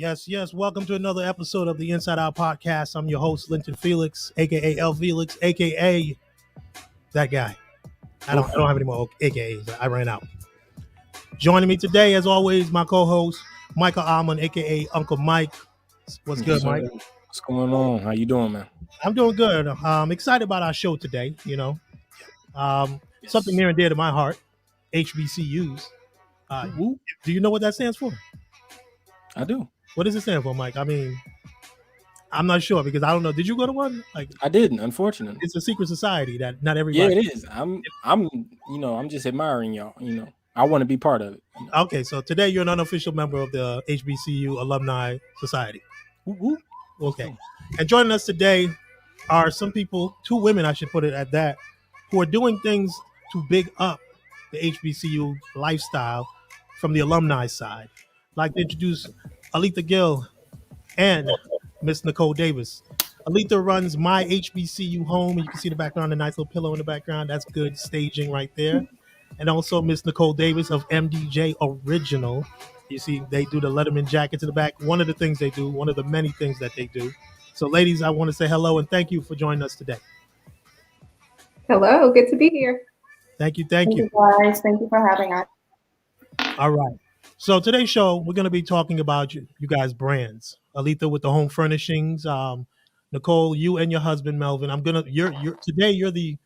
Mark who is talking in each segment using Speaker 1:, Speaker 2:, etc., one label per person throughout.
Speaker 1: Yes, yes. Welcome to another episode of the Inside Out Podcast. I'm your host, Linton Felix, aka L Felix, aka that guy. I don't have any more AKAs. I ran out. Joining me today, as always, my co-host, Michael Almond, aka Uncle Mike. What's good, Mike?
Speaker 2: What's going on? How you doing, man?
Speaker 1: I'm doing good. I'm excited about our show today. Something near and dear to my heart, HBCUs. Do you know what that stands for?
Speaker 2: I do.
Speaker 1: What does it stand for, Mike? I mean, I'm not sure because I don't know. Did you go to one?
Speaker 2: I didn't, unfortunately.
Speaker 1: It's a secret society that not everybody.
Speaker 2: Yeah, it is. I'm just admiring y'all. I want to be part of it.
Speaker 1: Okay, so today you're an unofficial member of the HBCU Alumni Society. Okay, and joining us today are some people, two women, I should put it at that, who are doing things to big up the HBCU lifestyle from the alumni side. I'd like to introduce Aletha Gill and Miss Nicole Davis. Aletha runs MyHBCUHome. You can see the background, a nice little pillow in the background. That's good staging right there. And also Miss Nicole Davis of MDJ Original. You see, they do the letterman jackets in the back. One of the things they do, one of the many things that they do. So, ladies, I want to say hello and thank you for joining us today.
Speaker 3: Hello, good to be here.
Speaker 1: Thank you.
Speaker 3: Thank you, guys. Thank you for having us.
Speaker 1: All right. So today's show, we're going to be talking about you guys' brands. Aletha with the home furnishings. Nicole, you and your husband Melvin. Today you're the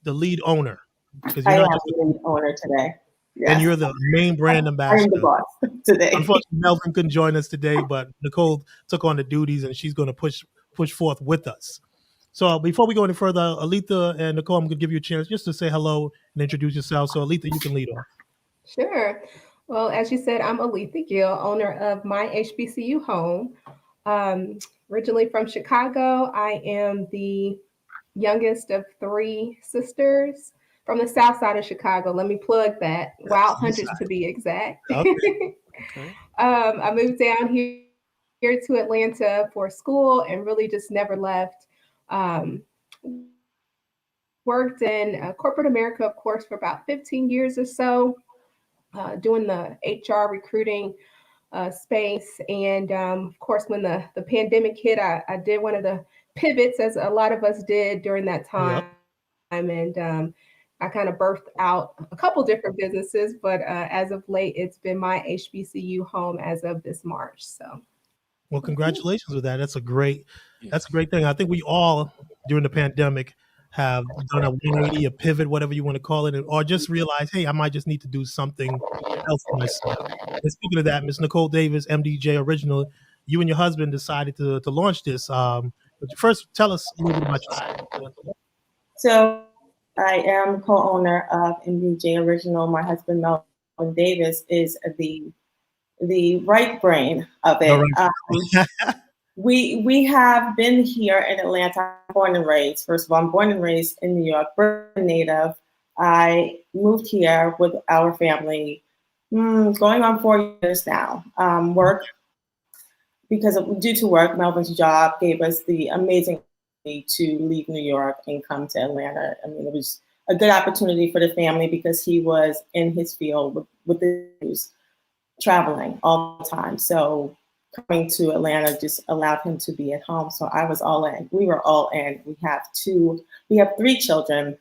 Speaker 1: lead owner
Speaker 3: because I am the lead owner today.
Speaker 1: Yes. And you're the main brand ambassador.
Speaker 3: I'm the boss today.
Speaker 1: Unfortunately, Melvin couldn't join us today, but Nicole took on the duties and she's going to push forth with us. So before we go any further, Aletha and Nicole, I'm going to give you a chance just to say hello and introduce yourself. So Aletha, you can lead off.
Speaker 3: Sure. Well, as you said, I'm Aletha Gill, owner of MyHBCUHome. Originally from Chicago, I am the youngest of three sisters from the south side of Chicago. Let me plug that. Wild Hunters to be exact. Okay. I moved down here to Atlanta for school and really just never left. Worked in corporate America, of course, for about 15 years or so. Doing the HR recruiting space. And of course, when the pandemic hit, I did one of the pivots, as a lot of us did during that time. Yep. And I kind of birthed out a couple different businesses, but as of late, it's been MyHBCUHome as of this March. So,
Speaker 1: well, congratulations with that. That's a great thing. I think we all during the pandemic have done a 180, a pivot, whatever you want to call it, or just realize, hey, I might just need to do something else for myself. And speaking of that, Miss Nicole Davis, MDJ Original, you and your husband decided to launch this. But first, tell us a little bit about yourself.
Speaker 4: So I am co-owner of MDJ Original. My husband, Melvin Davis, is the right brain of it. Right. We have been here in Atlanta, born and raised. First of all, I'm born and raised in New York, Brooklyn native. I moved here with our family, going on 4 years now. Due to work, Melvin's job gave us the amazing opportunity to leave New York and come to Atlanta. I mean, it was a good opportunity for the family because he was in his field with the news, traveling all the time. So coming to Atlanta just allowed him to be at home. So I was all in. We were all in. We have three children,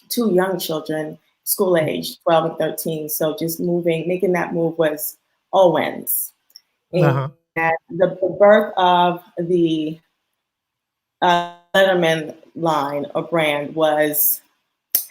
Speaker 4: two young children, school age, 12 and 13. So just making that move was all wins. And the birth of the Letterman line or brand was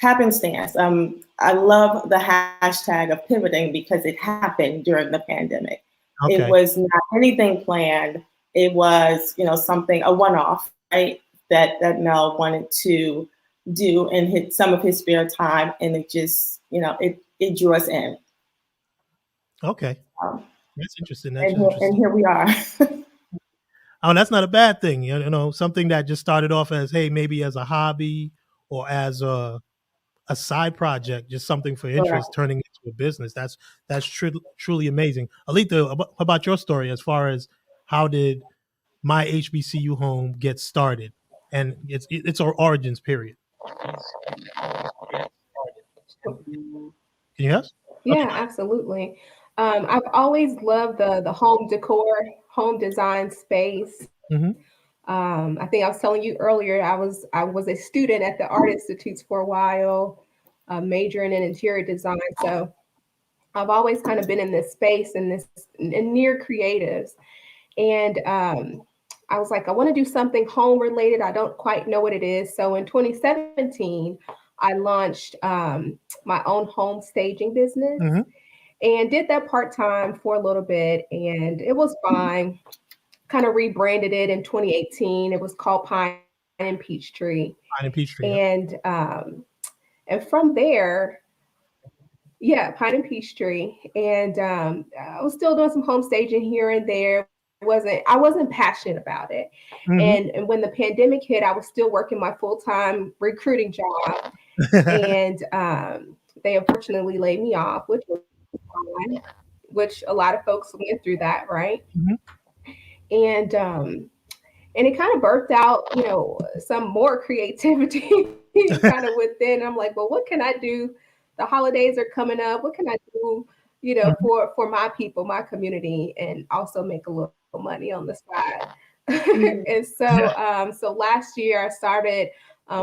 Speaker 4: happenstance. I love the hashtag of pivoting because it happened during the pandemic. Okay. It was not anything planned. It was, something, a one-off, right? That Mel wanted to do in some of his spare time. And it just, it drew us in.
Speaker 1: Okay. That's interesting.
Speaker 4: And here we are.
Speaker 1: Oh, that's not a bad thing. Something that just started off as, hey, maybe as a hobby or as a side project, just something for interest, turning into a business. That's truly amazing. Aletha, about your story as far as how did MyHBCUHome get started and its origins period. Can you hear us?
Speaker 3: Yeah, absolutely. I've always loved the home decor, home design space.
Speaker 1: Mm-hmm.
Speaker 3: I think I was telling you earlier, I was a student at the Art Institutes for a while, majoring in interior design. So I've always kind of been in this space and near creatives. And I was like, I want to do something home related. I don't quite know what it is. So in 2017, I launched my own home staging business.
Speaker 1: Mm-hmm.
Speaker 3: And did that part-time for a little bit, and it was fine. Kind of rebranded it in 2018. It was called Pine and Peachtree.
Speaker 1: Pine and Peachtree.
Speaker 3: And from there, yeah, Pine and Peachtree. And I was still doing some home staging here and there. I wasn't passionate about it.
Speaker 1: Mm-hmm.
Speaker 3: And when the pandemic hit, I was still working my full-time recruiting job. And they unfortunately laid me off, which was fine, which a lot of folks went through that, right?
Speaker 1: Mm-hmm.
Speaker 3: And it kind of birthed out, some more creativity kind of within. I'm like, well, what can I do? The holidays are coming up. What can I do, for my people, my community, and also make a little money on the side? And so last year I started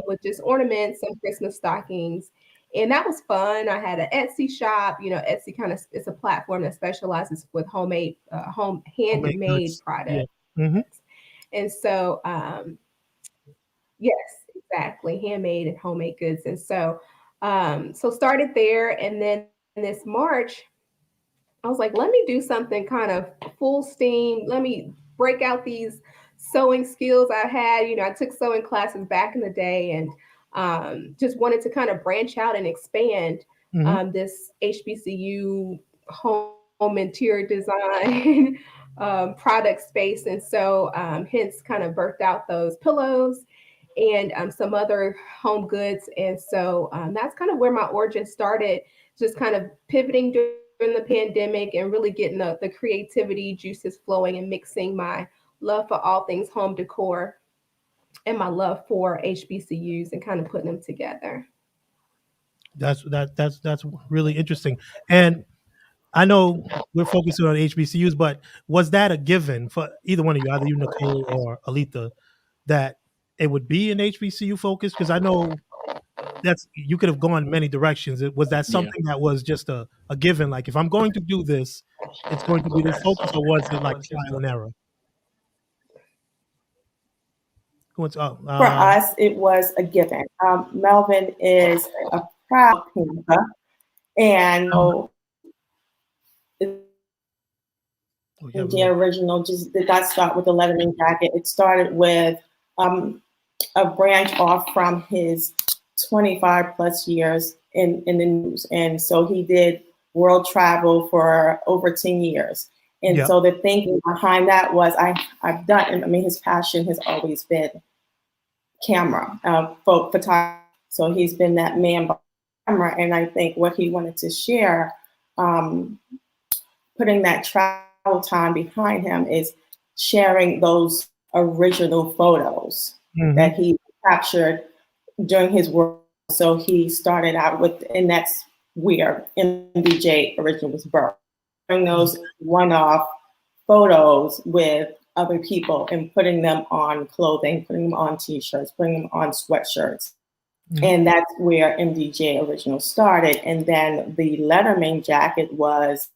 Speaker 3: with just ornaments and Christmas stockings. And that was fun. I had an Etsy shop. Etsy it's a platform that specializes with handmade products.
Speaker 1: Yeah. Mm-hmm.
Speaker 3: And so, yes, exactly, handmade and homemade goods. And so, started there. And then this March, I was like, let me do something kind of full steam. Let me break out these sewing skills I had. I took sewing classes back in the day, and just wanted to kind of branch out and expand this HBCU home interior design product space. And so hence kind of birthed out those pillows and some other home goods. And so that's kind of where my origin started, just kind of pivoting during the pandemic and really getting the creativity juices flowing and mixing my love for all things home decor and my love for HBCUs and kind of putting them together.
Speaker 1: That's really interesting. And I know we're focusing on HBCUs, but was that a given for either one of you, either you, Nicole, or Aletha, that it would be an HBCU focus? Because I know you could have gone many directions. Was that something that was just a given? Like, if I'm going to do this, it's going to be this focus, or was it like trial and error?
Speaker 4: For us, it was a given. Melvin is a proud painter, and the original just did not start with the letterman jacket. It started with a branch off from his 25 plus years in the news, and so he did world travel for over 10 years. And so the thinking behind that was his passion has always been camera, photography. So he's been that man behind the camera. And I think what he wanted to share, putting that travel time behind him, is sharing those original photos that he captured during his work. So he started out with, and that's where MDJ Originals was birthed. Those one-off photos with other people and putting them on clothing, putting them on t-shirts, putting them on sweatshirts. And that's where MDJ Originals started. And then the letterman jacket was,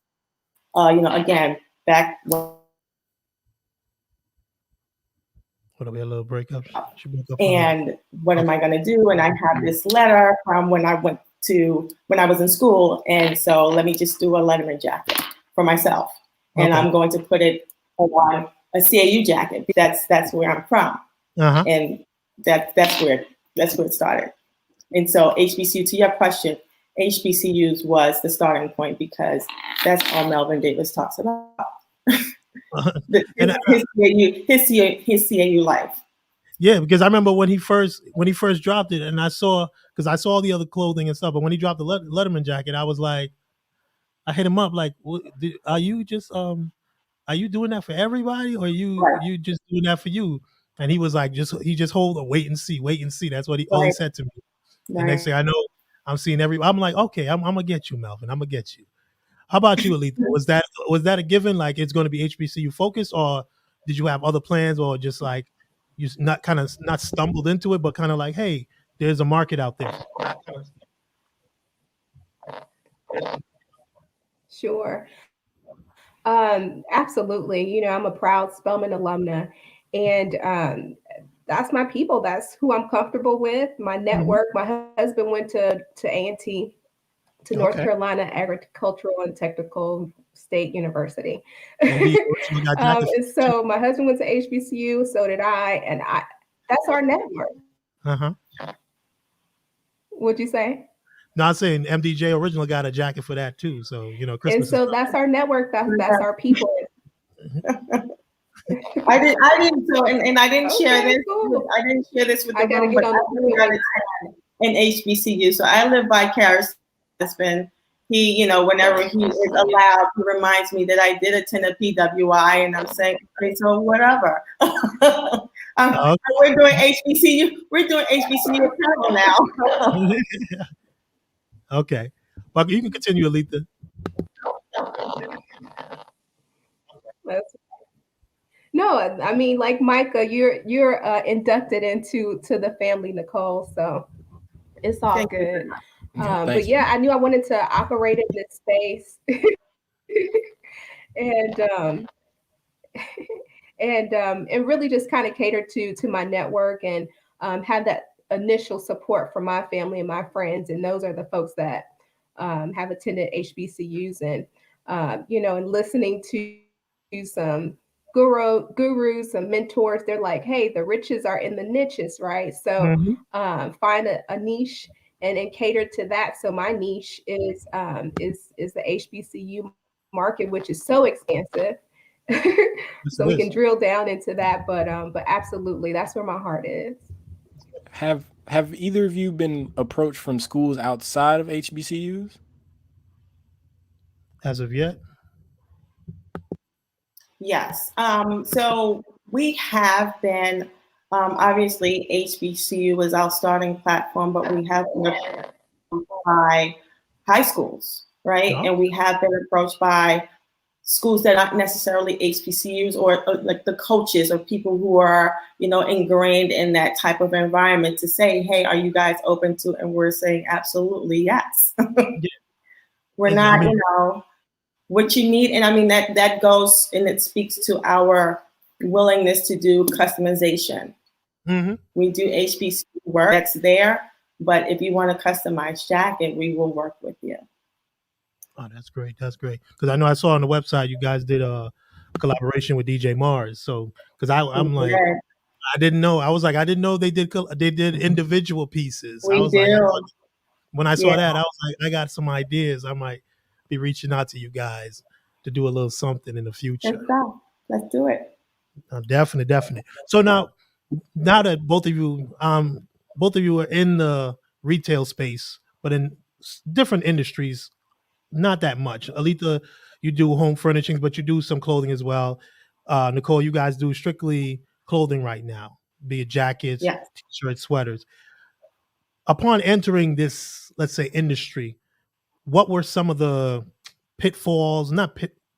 Speaker 4: again, back when.
Speaker 1: What, we had a little breakup.
Speaker 4: And what am I going to do? And I have this letter from when I was in school. And so let me just do a letterman jacket for myself. And I'm going to put it on a CAU jacket. That's where I'm from. And that's where it started. And so HBCU, to your question, HBCUs was the starting point because that's all Melvin Davis talks about. His CAU life.
Speaker 1: Yeah, because I remember when he first dropped it, and I saw all the other clothing and stuff, but when he dropped the letterman jacket, I was like, I hit him up like, are you just are you doing that for everybody, or you just doing that for you? And he was like, just hold a wait and see. That's what all he said to me. And next thing I know, I'm seeing I'm like, okay, I'm gonna get you, Melvin. I'm gonna get you. How about you, Aletha? Was that a given? Like it's going to be HBCU focused, or did you have other plans, or just like you not stumbled into it, but kind of like, hey, there's a market out there.
Speaker 3: Sure. Absolutely. You know, I'm a proud Spelman alumna, and that's my people. That's who I'm comfortable with. My network. My husband went to A&T, to North Carolina Agricultural and Technical State University. And so my husband went to HBCU, so did I, and that's our network. What'd you say?
Speaker 1: Not saying MDJ Original got a jacket for that too. So, you know, Christmas.
Speaker 3: And so that's our network. That's our people.
Speaker 4: I didn't. So, and I didn't share this. Cool. I didn't share this with the room, but I in HBCU. So I live vicariously. Husband, he, you know, whenever he is allowed, he reminds me that I did attend a PWI, and I'm saying, okay, so whatever. We're doing HBCU. We're doing HBCU apparel now.
Speaker 1: Okay, well, you can continue, Aletha.
Speaker 3: No, I mean, like Micah, you're inducted into the family, Nicole. So it's all good. But yeah, I knew I wanted to operate in this space, and really just kind of cater to my network and have that initial support from my family and my friends, and those are the folks that have attended HBCUs, and you know, and listening to some gurus, some mentors. They're like, hey, the riches are in the niches, right? So find a niche and cater to that. So my niche is the HBCU market, which is so expansive. So we can drill down into that, but absolutely, that's where my heart is.
Speaker 2: Have either of you been approached from schools outside of HBCUs?
Speaker 1: As of yet?
Speaker 4: Yes. So we have been, obviously HBCU was our starting platform, but we have been approached by high schools, right? Oh. And we have been approached by schools that aren't necessarily HBCUs, or like the coaches or people who are, you know, ingrained in that type of environment to say, hey, are you guys open to? And we're saying absolutely yes. We're not, you know, what you need. And I mean, that goes and it speaks to our willingness to do customization. We do HBCU work that's there, but if you want a customized jacket, we will work with you.
Speaker 1: Oh, that's great. That's great. Because I know I saw on the website you guys did a collaboration with DJ Mars. So, because I'm like, I didn't know. I was like, I didn't know they did individual pieces.
Speaker 4: We do.
Speaker 1: Like, when I saw that, I was like, I got some ideas. I might be reaching out to you guys to do a little something in the future.
Speaker 4: Let's go. Let's do it.
Speaker 1: Definitely. So now that both of you are in the retail space, but in different industries. Not that much. Aletha, you do home furnishings, but you do some clothing as well. Nicole, you guys do strictly clothing right now, be it jackets, t-shirts, sweaters. Upon entering this, let's say, industry, what were some of the pitfalls,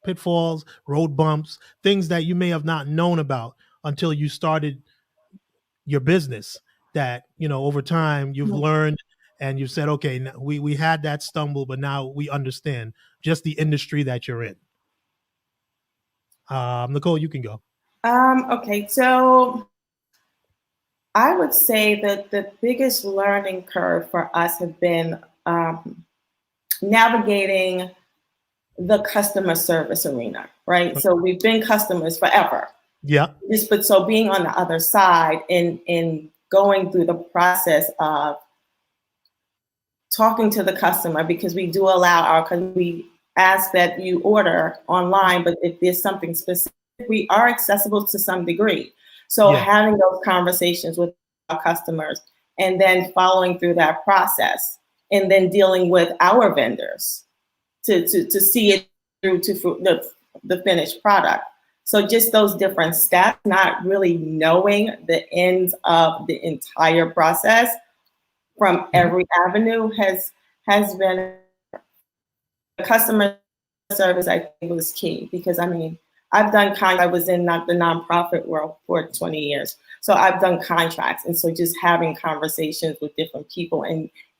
Speaker 1: pitfalls, road bumps, things that you may have not known about until you started your business that, you know, over time you've learned and you said, okay, we had that stumble, but now we understand just the industry that you're in. Nicole, you can go.
Speaker 4: Okay, so I would say that the biggest learning curve for us have been navigating the customer service arena, right? So we've been customers forever.
Speaker 1: Yeah.
Speaker 4: But so being on the other side and going through the process of talking to the customer, because we do allow we ask that you order online, but if there's something specific, we are accessible to some degree. So having those conversations with our customers and then following through that process and then dealing with our vendors to see it through to the finished product. So just those different steps, not really knowing the ends of the entire process from every avenue has been the customer service, I think, was key because, I mean, I've done I was in the nonprofit world for 20 years. So I've done contracts. And so just having conversations with different people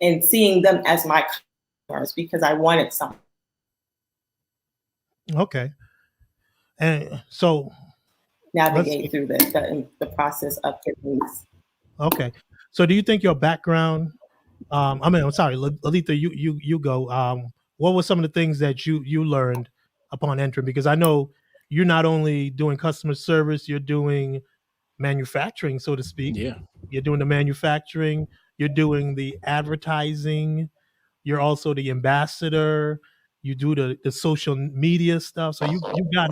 Speaker 4: and seeing them as my customers because I wanted something.
Speaker 1: Okay. And so
Speaker 4: Navigate through the process of getting these.
Speaker 1: Okay. So do you think your background, I'm sorry, Aletha, you go. What were some of the things that you learned upon entering? Because I know you're not only doing customer service, you're doing manufacturing, so to speak.
Speaker 2: Yeah.
Speaker 1: You're doing the manufacturing, you're doing the advertising, you're also the ambassador, you do the social media stuff. So you got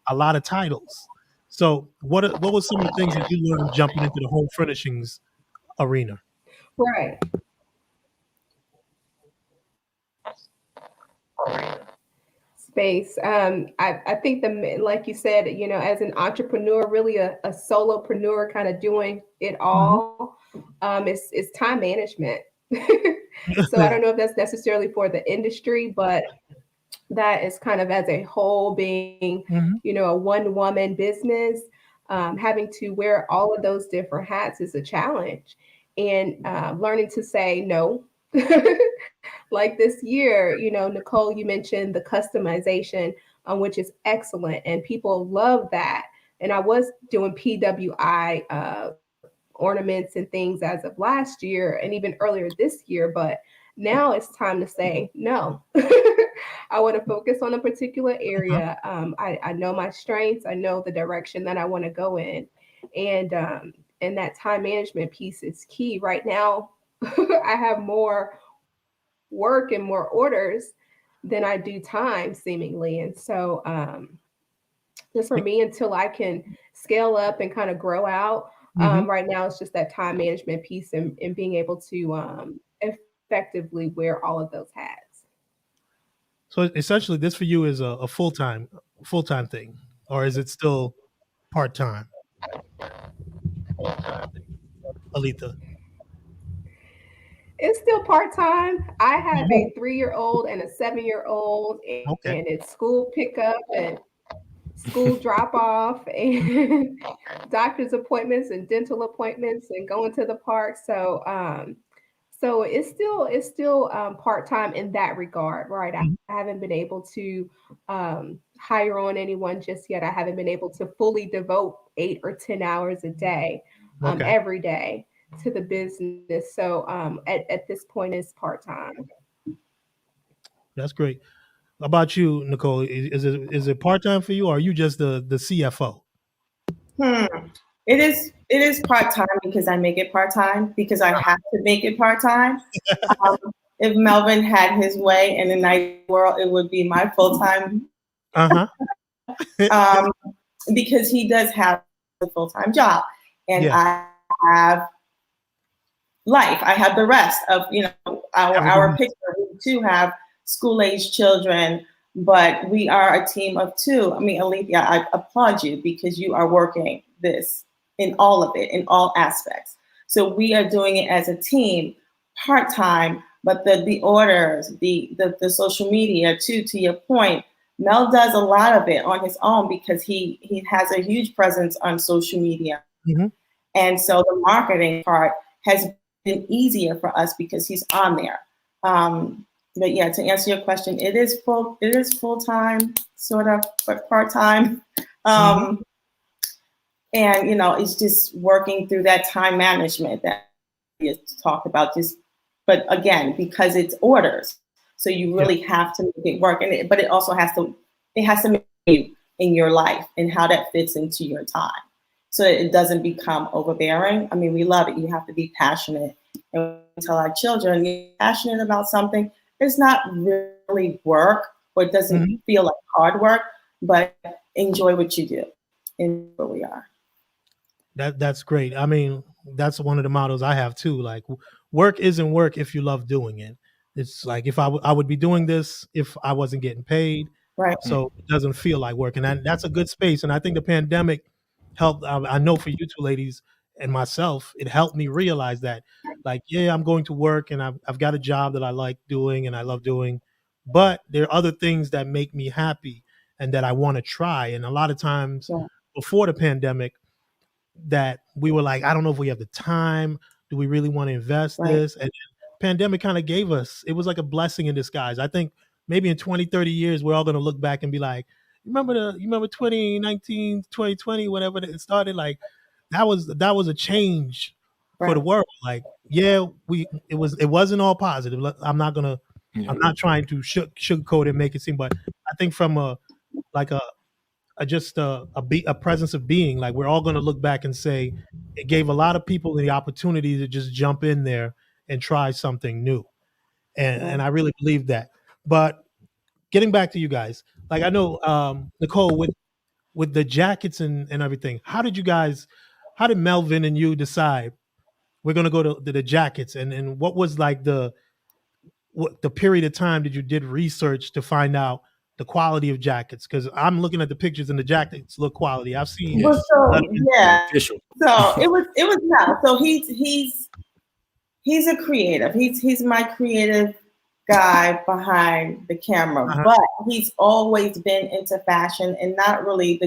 Speaker 1: a lot of titles. So what was some of the things that you learned jumping into the home furnishings arena?
Speaker 3: Right. Space. I think like you said, as an entrepreneur, really a solopreneur, kind of doing it all, it's time management. So I don't know if that's necessarily for the industry, but that is kind of as a whole being, a one woman business, having to wear all of those different hats is a challenge, and learning to say no. Like this year, Nicole, you mentioned the customization, which is excellent, and people love that. And I was doing PWI ornaments and things as of last year and even earlier this year, but now it's time to say no. I want to focus on a particular area. I know my strengths. I know the direction that I want to go in, and that time management piece is key right now. I have more work and more orders than I do time, seemingly. And so just for me, until I can scale up and kind of grow out, right now it's just that time management piece and being able to effectively wear all of those hats.
Speaker 1: So essentially this for you is a full-time thing, or is it still part-time? Aletha.
Speaker 3: It's still part-time. I have a 3-year-old and a 7-year-old, and
Speaker 1: Okay.
Speaker 3: it's school pickup and school drop off and doctor's appointments and dental appointments and going to the park. So it's still part-time in that regard, right? I haven't been able to hire on anyone just yet. I haven't been able to fully devote 8 or 10 hours a day, every day, to the business. So at this point, it's part-time.
Speaker 1: That's great. How about you, Nicole? Is it part-time for you, or are you just the CFO?
Speaker 4: It is part-time because I make it part-time because I have to make it part-time. If Melvin had his way in the night world, it would be my full-time. Because he does have a full-time job, and I have life. I have the rest of our picture. We too have school-age children, but we are a team of 2. I mean, Aletha, I applaud you because you are working this in all of it, in all aspects. So we are doing it as a team, part-time, but the orders, the social media too, to your point, Mel does a lot of it on his own because he has a huge presence on social media. And so the marketing part has been easier for us because he's on there. But yeah, to answer your question, it is full-time, sort of, but part-time. And it's just working through that time management that we talked about. But again, because it's orders, so you really have to make it work. But it also has to make you in your life and how that fits into your time, so that it doesn't become overbearing. I mean, we love it. You have to be passionate, and we tell our children, you're passionate about something. It's not really work, or it doesn't feel like hard work, but enjoy what you do, and where we are.
Speaker 1: That's great. I mean, that's one of the mottos I have too. Like, work isn't work if you love doing it. It's like if I would be doing this if I wasn't getting paid.
Speaker 4: Right.
Speaker 1: So it doesn't feel like work, and that's a good space. And I think the pandemic helped. I know for you two ladies and myself, it helped me realize that, like, yeah, I'm going to work and I've got a job that I like doing and I love doing, but there are other things that make me happy and that I want to try. And a lot of times
Speaker 4: Yeah.
Speaker 1: before the pandemic, that we were like, I don't know if we have the time. Do we really want to invest
Speaker 4: Right.
Speaker 1: this? And pandemic kind of gave us, it was like a blessing in disguise. I think maybe in 20, 30 years, we're all going to look back and be like, you remember 2019, 2020, whenever it started? Like that was a change for the
Speaker 4: Right.
Speaker 1: world. Like, yeah, it wasn't all positive. I'm not trying to sugarcoat it and make it seem, but I think from a just a presence of being, like we're all going to look back and say it gave a lot of people the opportunity to just jump in there and try something new. And I really believe that. But getting back to you guys, like I know Nicole, with the jackets and everything, how did Melvin and you decide we're going to go to the jackets, and what was like what the period of time did you did research to find out the quality of jackets? Because I'm looking at the pictures and the jackets look quality. I've seen
Speaker 2: Yes.
Speaker 4: Well, so yeah,
Speaker 2: Official.
Speaker 4: so it was no. So he's a creative. He's my creative guy behind the camera, but he's always been into fashion and not really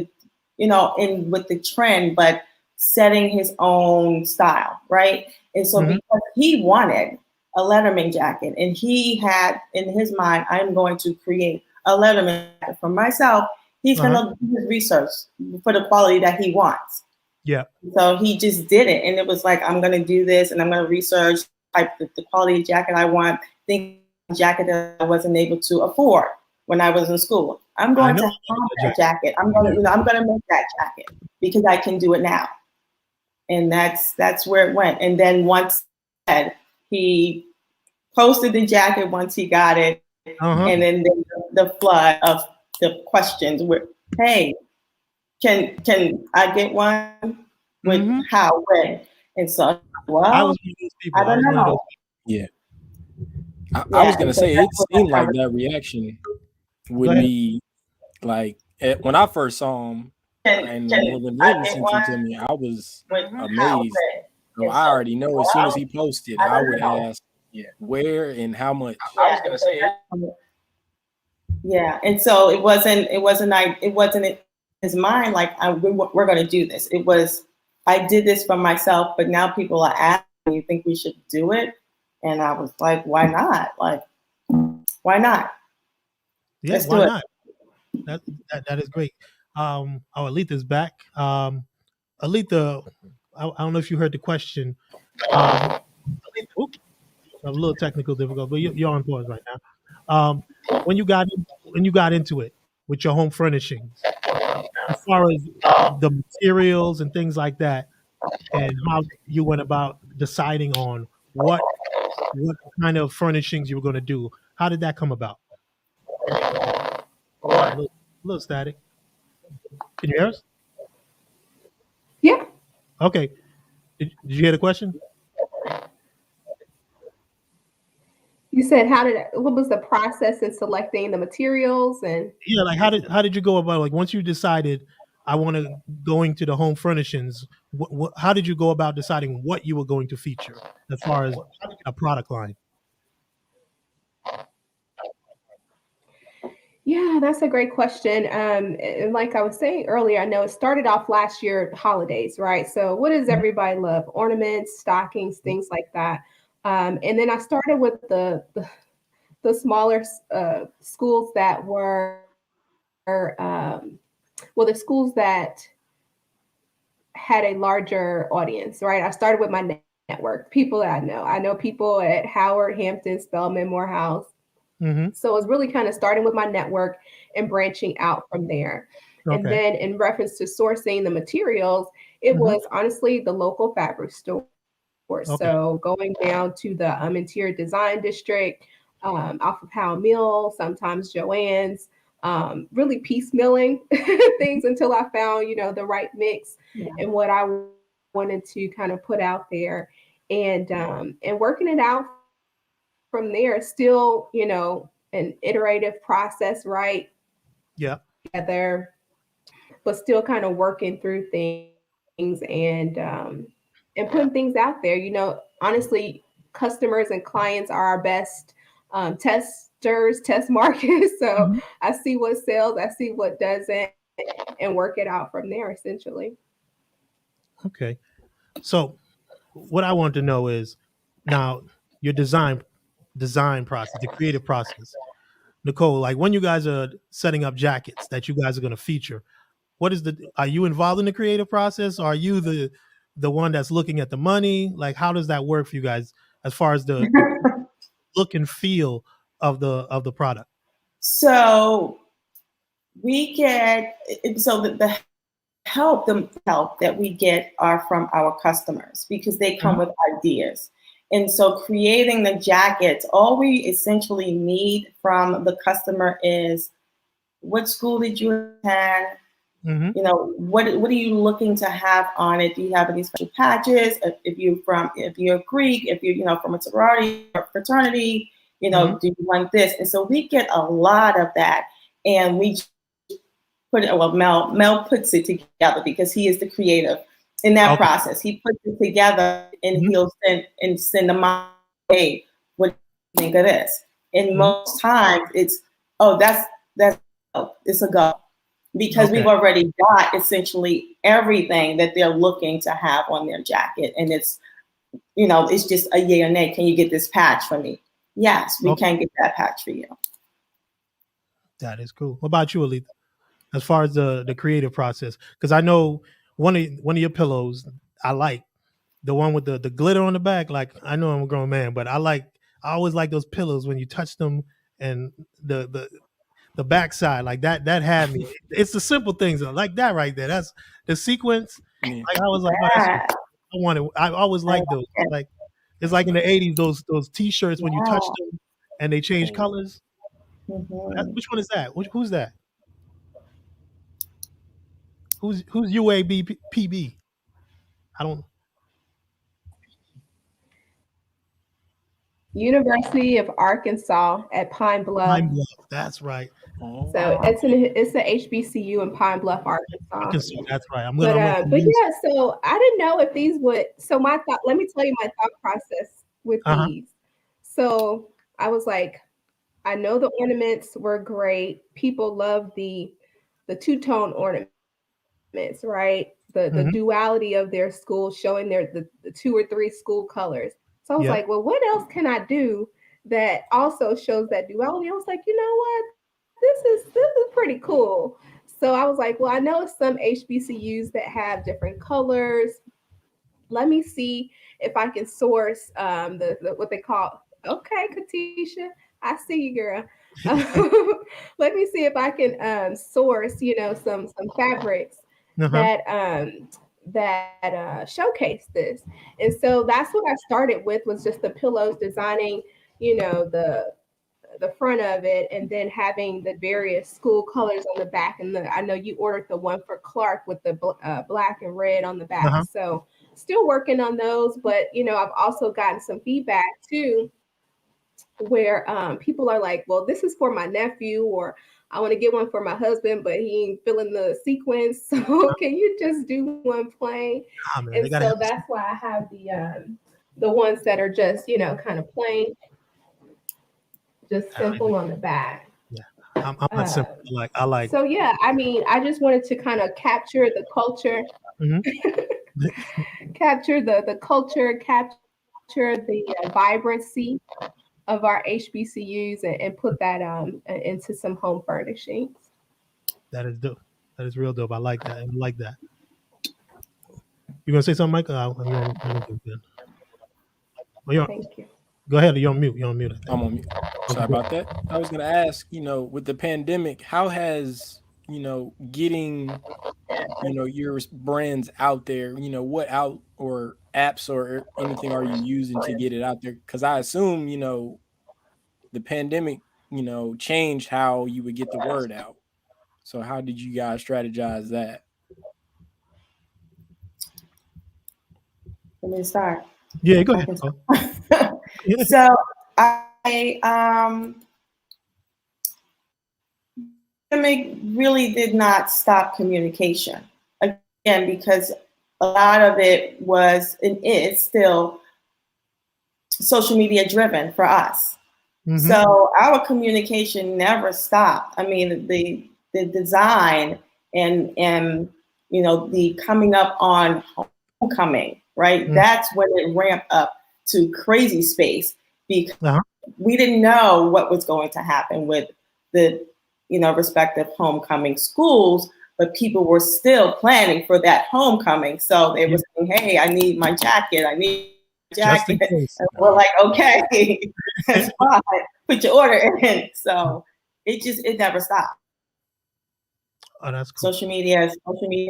Speaker 4: in with the trend, but setting his own style, right? And so because he wanted a letterman jacket, and he had in his mind, I'm going to create a letterman jacket for myself. He's gonna do his research for the quality that he wants.
Speaker 1: Yeah.
Speaker 4: So he just did it, and it was like, I'm gonna do this, and I'm gonna research the quality of jacket I want. Think jacket that I wasn't able to afford when I was in school. I'm going to have that jacket. I'm gonna make that jacket because I can do it now. And that's where it went. And then once he posted the jacket once he got it, and then the flood of the questions were, hey, can I get one? With how, when? And so, well,
Speaker 1: I was one of those people.
Speaker 4: I don't know.
Speaker 2: Yeah. I was gonna say it seemed like that reaction would be like when I first saw him and when Melvin sent it to me, I was amazed. So I already know as soon as he posted, I would ask, where and how much. I was gonna say it.
Speaker 4: Yeah, and so it wasn't in his mind like we're gonna do this. It was, I did this for myself, but now people are asking, you think we should do it? And I was like, why not? Like, why not?
Speaker 1: Yes, why not? That is great. Aletha's back. Aletha, I don't know if you heard the question. I'm a little technical difficult, but you're on pause right now. When you got into it with your home furnishings, as far as the materials and things like that, and how you went about deciding on what kind of furnishings you were going to do, how did that come about? A little static. Can you hear us?
Speaker 3: Yeah.
Speaker 1: Okay. Did you hear the question?
Speaker 3: You said what was the process in selecting the materials? And
Speaker 1: yeah, like how did you go about, like, once you decided I want to going to the home furnishings, how did you go about deciding what you were going to feature as far as a product line?
Speaker 3: yeah, that's a great question. And like I was saying earlier, I know it started off last year, holidays, right? So what does everybody love? Ornaments, stockings, things like that. And then I started with the smaller schools that were, the schools that had a larger audience, right? I started with my network, people that I know. I know people at Howard, Hampton, Spelman, Morehouse. So it was really kind of starting with my network and branching out from there. Okay. And then in reference to sourcing the materials, it was honestly the local fabric store. Okay. So going down to the interior design district, off of Powell Mill, sometimes Joann's, really piecemealing things until I found, the right mix and what I wanted to kind of put out there, and working it out from there. Still, an iterative process, right?
Speaker 1: Yeah.
Speaker 3: Together, but still kind of working through things and putting things out there. Honestly, customers and clients are our best test testers, test markets. So I see what sells, I see what doesn't, and work it out from there, essentially.
Speaker 1: Okay. So what I want to know is now your design process, the creative process. Nicole, like when you guys are setting up jackets that you guys are going to feature, are you involved in the creative process? Or are you the one that's looking at the money? Like, how does that work for you guys as far as the look and feel of the product?
Speaker 4: So we get, the help that we get are from our customers because they come with ideas. And so creating the jackets, all we essentially need from the customer is, what school did you attend? You know, what are you looking to have on it? Do you have any special patches? If you're Greek, if you're from a sorority or fraternity, do you want this? And so we get a lot of that, and we put it. Well, Mel puts it together because he is the creative in that process. He puts it together, and he'll send them out. Hey, what do you think of this? And most times it's, that's it's a go. Because we've already got essentially everything that they're looking to have on their jacket. And it's, it's just a yay or nay. Can you get this patch for me? Yes, we can get that patch for you.
Speaker 1: That is cool. What about you, Aletha? As far as the creative process? Because I know one of your pillows, I like the one with the glitter on the back. Like, I know I'm a grown man, but I always like those pillows when you touch them and the backside, like that had me. It's the simple things like that right there. That's the sequence. Like I was like, I always liked those. Like it's like in the 80s, those t-shirts when you touch them and they change colors. Which one is that? Who's that? Who's UABPB? I don't.
Speaker 3: University of Arkansas at Pine Bluff.
Speaker 1: Pine Bluff, that's right.
Speaker 3: So it's the HBCU in Pine Bluff, Arkansas.
Speaker 1: That's right.
Speaker 3: But yeah, so I didn't know if these would. So let me tell you my thought process with these. So I was like, I know the ornaments were great. People love the two-tone ornaments, right? The duality of their school, showing the 2 or 3 school colors. So I was like, well, what else can I do that also shows that duality? I was like, you know what? This is pretty cool. So I was like, well, I know some HBCUs that have different colors. Let me see if I can source the what they call. Okay, Katisha, I see you, girl. Let me see if I can source, some fabrics that showcase this. And so that's what I started with, was just the pillows, designing, the front of it, and then having the various school colors on the back. And I know you ordered the one for Clark with the black and red on the back. So still working on those, but I've also gotten some feedback too, where people are like, well, this is for my nephew, or I want to get one for my husband, but he ain't feeling the sequence. So can you just do one plain? And so that's why I have the ones that are just, kind of plain, just simple on the back.
Speaker 1: Yeah, I'm not simple. I like.
Speaker 3: So yeah, I mean, I just wanted to kind of capture the culture, capture the culture, capture the vibrancy of our HBCUs, and put that into some home furnishings.
Speaker 1: That is dope. That is real dope. I like that. I like that. You gonna say something, Michael?
Speaker 3: Thank you.
Speaker 1: Go ahead. You're on mute. You're on mute.
Speaker 2: I'm on mute. Sorry about that. I was gonna ask, with the pandemic, how has getting your brands out there, what out or apps or anything are you using to get it out there? Because I assume the pandemic changed how you would get the word out. So how did you guys strategize that?
Speaker 4: Let me start.
Speaker 1: Yeah, go ahead.
Speaker 4: So pandemic really did not stop communication, again, because a lot of it was, and is still, social media driven for us. So our communication never stopped. I mean, the design and you know, the coming up on homecoming, right? That's when it ramped up to crazy space because we didn't know what was going to happen with the, you know, respective homecoming schools, but people were still planning for that homecoming. So they were saying, hey, I need my jacket. I need my jacket. And we're like, okay, that's fine. Put your order in. So it never stopped.
Speaker 1: Oh, that's cool.
Speaker 4: Social media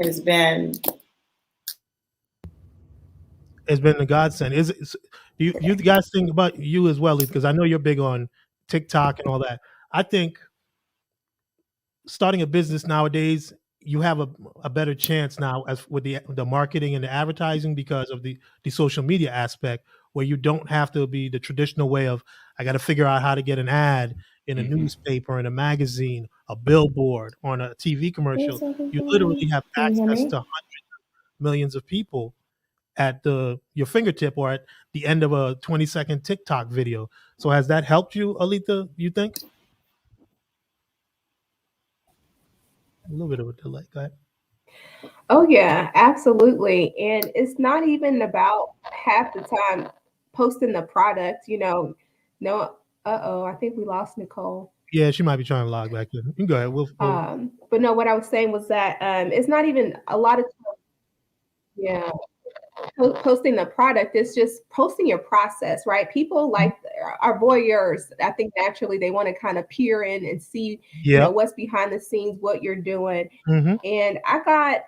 Speaker 4: has been.
Speaker 1: It's been a godsend. Do you guys think about you as well? Because I know you're big on TikTok and all that. I think starting a business nowadays, you have a better chance now as with the marketing and the advertising because of the social media aspect, where you don't have to be the traditional way of I got to figure out how to get an ad in a newspaper, in a magazine, a billboard, on a TV commercial. You literally have access to hundreds of millions of people at your fingertip or at the end of a 20-second TikTok video. So has that helped you, Aletha, you think? A little bit of a delay. Go ahead.
Speaker 3: Oh yeah, absolutely. And it's not even about half the time posting the product, you know. No, I think we lost Nicole.
Speaker 1: Yeah, she might be trying to log back in. You can go ahead. We'll
Speaker 3: but no, what I was saying was that it's not even a lot of posting the product. It's just posting your process, right? People like our voyeurs. I think naturally they want to kind of peer in and see you know what's behind the scenes, what you're doing. And I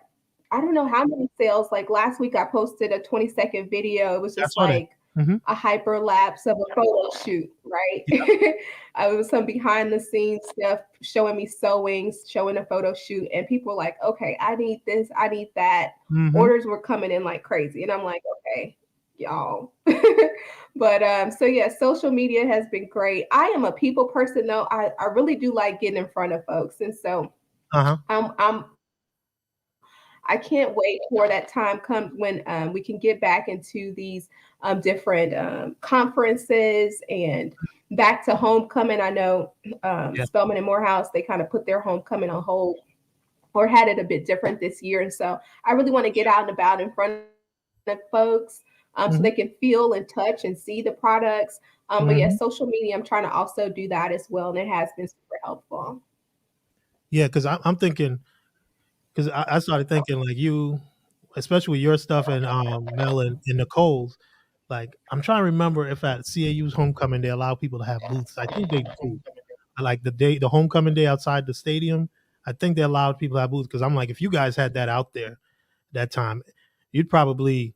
Speaker 3: don't know how many sales. Like last week I posted a 20-second video. It was just like a hyperlapse of a photo shoot, right? It was some behind the scenes stuff showing me sewing, showing a photo shoot, and people were like, okay, I need this, I need that. Orders were coming in like crazy, and I'm like, okay, y'all. But so yeah, social media has been great. I am a people person though. I really do like getting in front of folks, and so I can't wait for that time comes when we can get back into these different conferences and back to homecoming. I know Spelman and Morehouse, they kind of put their homecoming on hold or had it a bit different this year. And so I really want to get out and about in front of folks so they can feel and touch and see the products. But yeah, social media, I'm trying to also do that as well. And it has been super helpful.
Speaker 1: Yeah, because I'm thinking, because I started thinking like you, especially with your stuff and Mel and Nicole's, like I'm trying to remember if at CAU's homecoming they allow people to have booths. I think they do. Like the homecoming day outside the stadium, I think they allowed people to have booths because I'm like, if you guys had that out there that time, you'd probably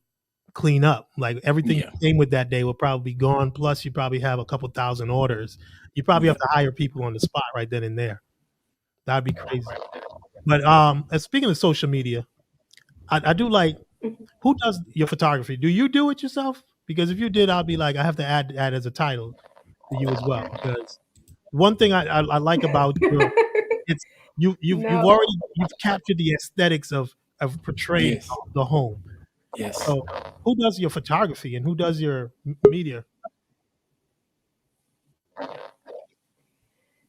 Speaker 1: clean up. Like everything you came with that day would probably be gone. Plus, you probably have a couple thousand orders. You probably have to hire people on the spot right then and there. That'd be crazy. But and speaking of social media, I do like, who does your photography? Do you do it yourself? Because if you did, I'll be like, I have to add as a title to you as well. Because one thing I like about you, it's you've captured the aesthetics of portraying the home.
Speaker 2: Yes.
Speaker 1: So who does your photography and who does your media?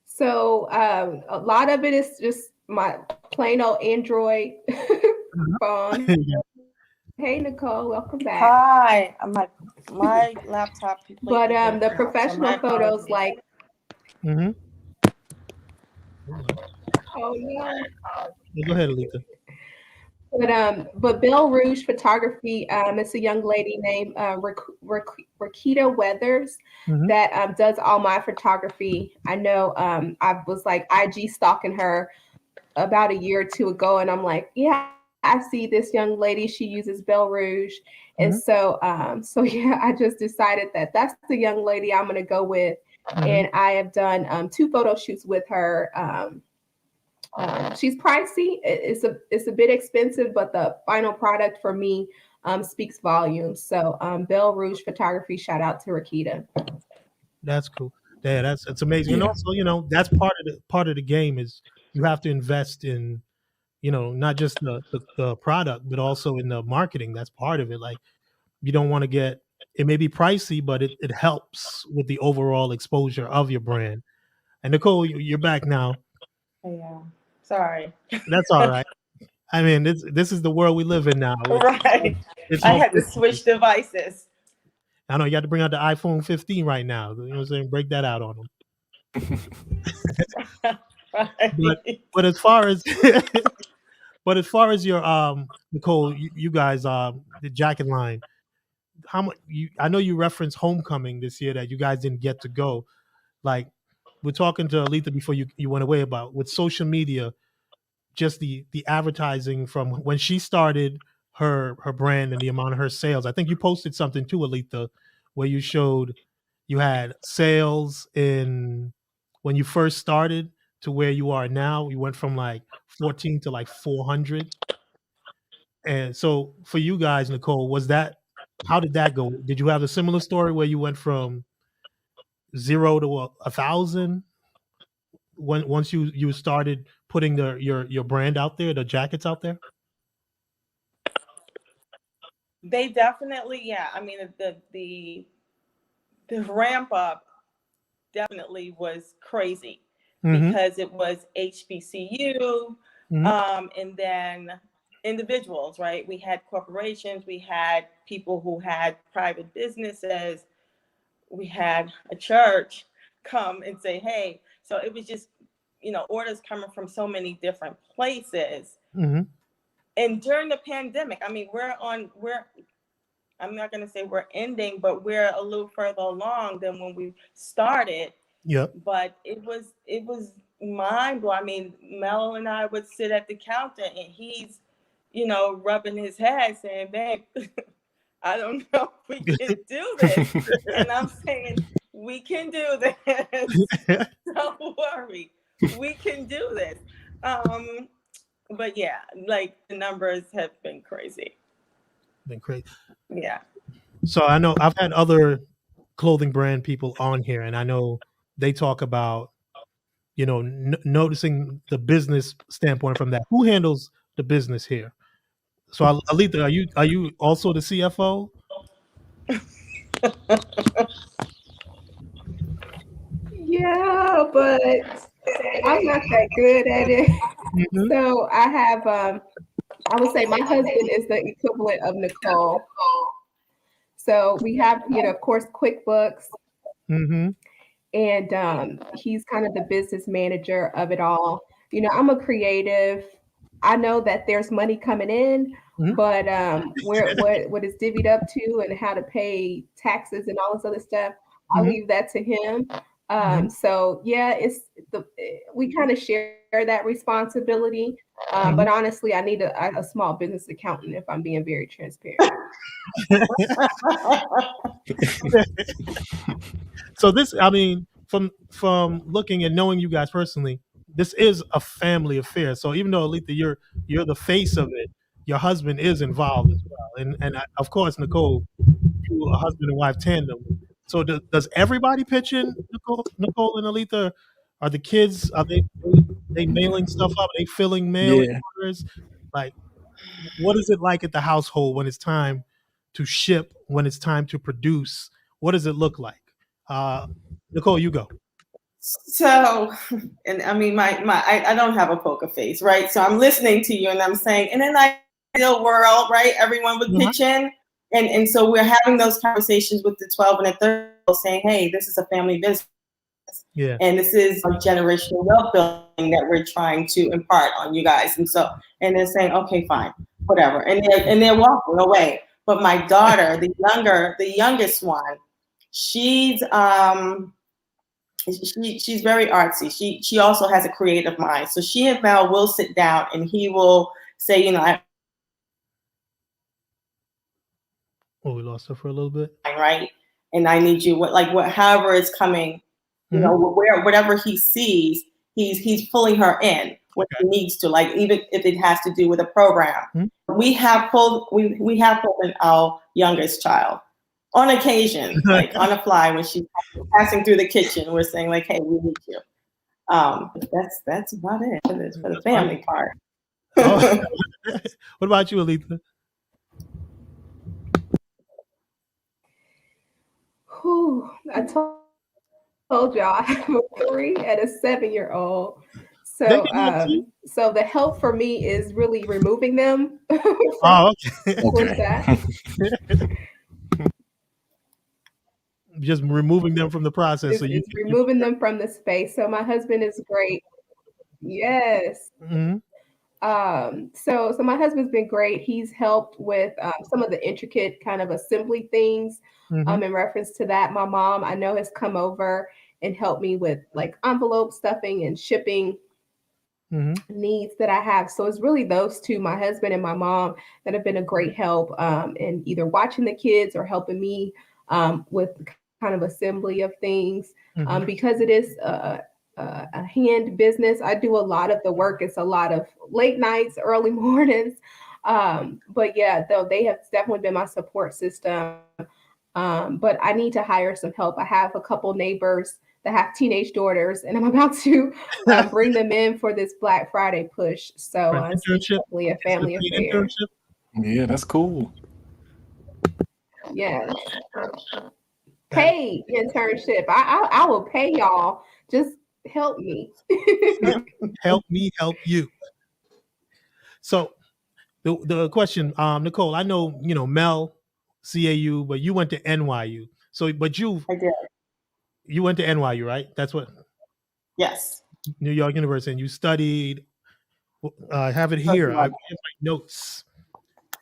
Speaker 3: So a lot of it is just my plain old Android phone. Hey Nicole, welcome back.
Speaker 5: Hi, I'm my laptop.
Speaker 3: But the professional photos, like. Oh yeah.
Speaker 1: Go ahead, Aletha.
Speaker 3: But Belle Rouge Photography, it's a young lady named Rakita Weathers that does all my photography. I know I was like IG stalking her about a year or two ago, and I'm like, yeah, I see this young lady. She uses Belle Rouge, and so yeah, I just decided that that's the young lady I'm going to go with, and I have done 2 photo shoots with her. She's pricey. It's a bit expensive, but the final product for me speaks volumes. So Belle Rouge Photography, shout out to Rakita.
Speaker 1: That's cool. Yeah, that's amazing. And also, that's part of the game is you have to invest in, not just the product, but also in the marketing. That's part of it. Like you don't want to get it may be pricey, but it helps with the overall exposure of your brand. And Nicole, you're back now.
Speaker 5: Yeah. Sorry.
Speaker 1: That's all right. I mean, this is the world we live in now.
Speaker 5: Right.
Speaker 1: It's
Speaker 5: I
Speaker 1: all
Speaker 5: had to switch devices.
Speaker 1: I know you got to bring out the iPhone 15 right now. You know what I'm saying? Break that out on them.
Speaker 5: Right.
Speaker 1: But as far as but as far as your Nicole, you guys the jacket line, how much I know you referenced homecoming this year that you guys didn't get to go. Like we're talking to Aletha before you went away about with social media, just the advertising from when she started her brand and the amount of her sales. I think you posted something too, Aletha, where you showed you had sales in when you first started to where you are now. You went from like 14 to like 400. And so for you guys, Nicole, was that how did that go? Did you have a similar story where you went from 0 to 1,000 when once you started putting your brand out there, the jackets out there?
Speaker 5: They definitely, yeah. I mean, the ramp up definitely was crazy because it was HBCU, and then individuals, right? We had corporations, we had people who had private businesses, we had a church come and say, hey. So it was just, orders coming from so many different places. And during the pandemic, I mean, I'm not going to say we're ending, but we're a little further along than when we started.
Speaker 1: Yep.
Speaker 5: But it was mind blowing. I mean, Mel and I would sit at the counter and he's, rubbing his head saying, babe, I don't know if we can do this. And I'm saying, we can do this. Don't worry. We can do this. But yeah, like the numbers have been crazy.
Speaker 1: Yeah. So I know I've had other clothing brand people on here, and I know they talk about, noticing the business standpoint from that. Who handles the business here? So Aletha, are you also the CFO?
Speaker 3: Yeah, but I'm not that good at it. So I have, I would say my husband is the equivalent of Nicole. So we have, of course, QuickBooks. And he's kind of the business manager of it all. I'm a creative. I know that there's money coming in, but what is divvied up to and how to pay taxes and all this other stuff, I'll leave that to him. So yeah, we kind of share that responsibility. But honestly, I need a small business accountant if I'm being very transparent.
Speaker 1: So this, I mean, from looking and knowing you guys personally, this is a family affair. So even though Aletha, you're the face of it, your husband is involved as well, and of course, Nicole, you a husband and wife tandem. So does everybody pitch in, Nicole and Aletha? Are the kids they mailing stuff up? Are they filling mail orders? Like, what is it like at the household when it's time to ship? When it's time to produce? What does it look like? Nicole, you go.
Speaker 4: So, and I mean, I don't have a poker face, right? So I'm listening to you and I'm saying, in an ideal world, right, everyone would pitch in. And so we're having those conversations with the 12 and the 30 saying, hey, this is a family business.
Speaker 1: Yeah.
Speaker 4: And this is a generational wealth building that we're trying to impart on you guys. And they're saying, okay, fine, whatever. And they're walking away. But my daughter, the youngest one, she's very artsy. She also has a creative mind. So she and Mel will sit down and he will say,
Speaker 1: we lost her for a little bit.
Speaker 4: Right. And I need you, however it's coming, whatever he sees, he's pulling her in what he needs to, like, even if it has to do with a program. We have pulled in our youngest child on occasion, like on a fly when she's passing through the kitchen. We're saying like, hey, we need you. That's about it for the family part.
Speaker 1: What about you, Aletha?
Speaker 3: I told y'all I have a 3 and a 7-year-old.
Speaker 1: They
Speaker 3: So,
Speaker 1: can do it too.
Speaker 3: so the help for me is really removing them.
Speaker 1: Oh, okay.
Speaker 3: What's that?
Speaker 1: Just removing them from the process. So
Speaker 3: Is removing them from the space. So my husband is great. Yes. So my husband's been great. He's helped with some of the intricate kind of assembly things. In reference to that, my mom, I know, has come over and helped me with like envelope stuffing and shipping needs that I have. So it's really those two, my husband and my mom, that have been a great help in either watching the kids or helping me with kind of assembly of things. Because it is a hand business, I do a lot of the work. It's a lot of late nights, early mornings. But yeah, though they have definitely been my support system. But I need to hire some help. I have a couple neighbors that have teenage daughters, and I'm about to bring them in for this Black Friday push. So it's definitely a family affair.
Speaker 2: Yeah, that's cool.
Speaker 3: Yeah. Paid internship. I will pay y'all. Just help me.
Speaker 1: Help me help you. So the question, Nicole, I know, Mel, CAU, but you went to NYU. So, but
Speaker 4: I did.
Speaker 1: You went to NYU, right? That's what?
Speaker 4: Yes.
Speaker 1: New York University. And you studied, I have it here. I have my notes.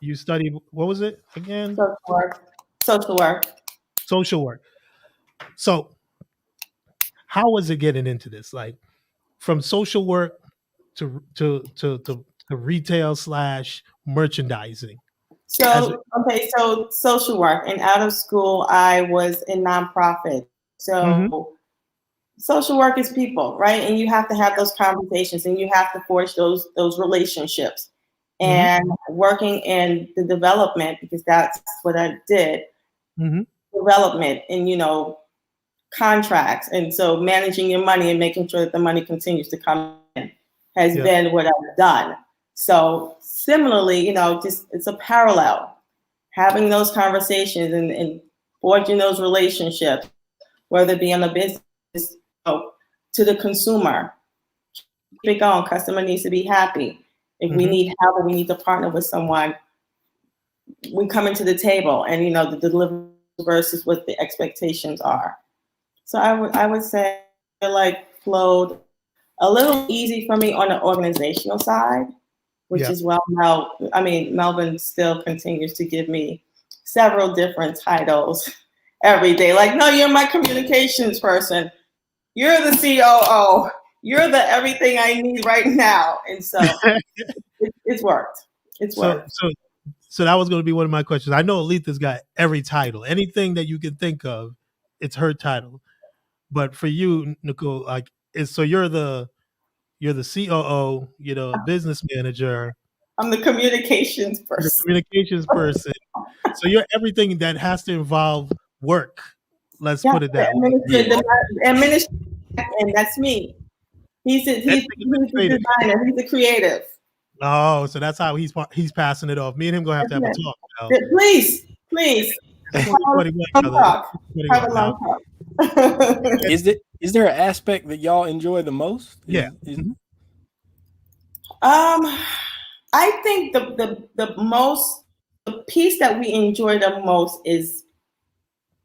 Speaker 1: You studied, what was it again?
Speaker 4: Social work.
Speaker 1: Social work. So how was it getting into this? Like from social work to retail / merchandising?
Speaker 4: So social work, and out of school I was in nonprofit. So social work is people, right? And you have to have those conversations, and you have to forge those relationships. And working in the development, because that's what I did, development and contracts, and so managing your money and making sure that the money continues to come in has been what I've done. So similarly, just it's a parallel, having those conversations and forging those relationships, whether it be on the business to the consumer. Keep it going. Customer needs to be happy. If we need help or we need to partner with someone, we come into the table and the delivery versus what the expectations are. So I would say flowed a little easy for me on the organizational side, which is Melvin still continues to give me several different titles every day. Like, no, you're my communications person. You're the COO. You're the everything I need right now. And so it's worked. It's worked.
Speaker 1: So that was going to be one of my questions. I know Aletha's got every title. Anything that you can think of, it's her title. But for you, Nicole, so you're the COO, business manager.
Speaker 4: I'm the communications person.
Speaker 1: So you're everything that has to involve work. Let's put it that way.
Speaker 4: And that's me. He's the designer. He's the creative.
Speaker 1: Oh, so that's how he's passing it off. Me and him gonna have to have a talk now.
Speaker 4: Please. Have a long talk.
Speaker 2: Is there an aspect that y'all enjoy the most?
Speaker 1: Yeah.
Speaker 4: I think the piece that we enjoy the most is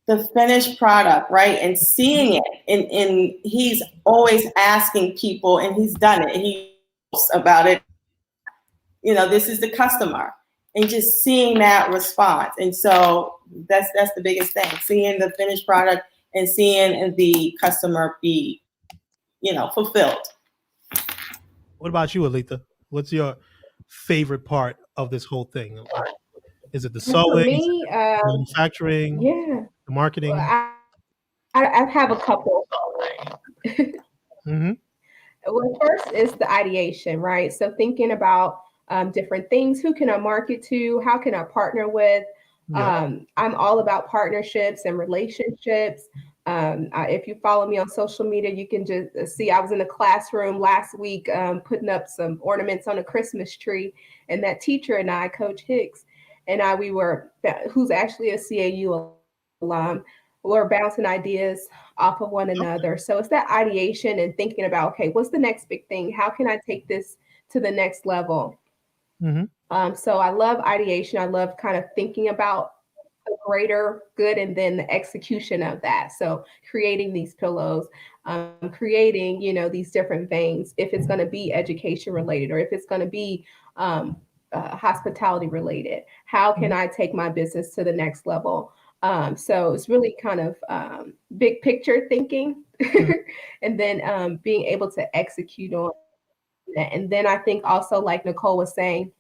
Speaker 4: the finished product, right? And seeing it, and he's always asking people, and he's done it. He knows about it. This is the customer, and just seeing that response. And so that's the biggest thing: seeing the finished product and seeing the customer be, fulfilled.
Speaker 1: What about you, Aletha? What's your favorite part of this whole thing? Is it the sewing,
Speaker 3: for me,
Speaker 1: manufacturing, the marketing?
Speaker 3: Well, I have a couple. Well, first is the ideation, right? So thinking about different things. Who can I market to? How can I partner with? I'm all about partnerships and relationships. If you follow me on social media, you can just see I was in the classroom last week putting up some ornaments on a Christmas tree. And that teacher and I, Coach Hicks, and who's actually a CAU alum, we're bouncing ideas off of one another. So it's that ideation and thinking about, okay, what's the next big thing? How can I take this to the next level? So I love ideation. I love kind of thinking about the greater good and then the execution of that. So creating these pillows, creating, these different veins, if it's going to be education related or if it's going to be hospitality related, how can I take my business to the next level? So it's really kind of big picture thinking and then being able to execute on that. And then I think also, like Nicole was saying,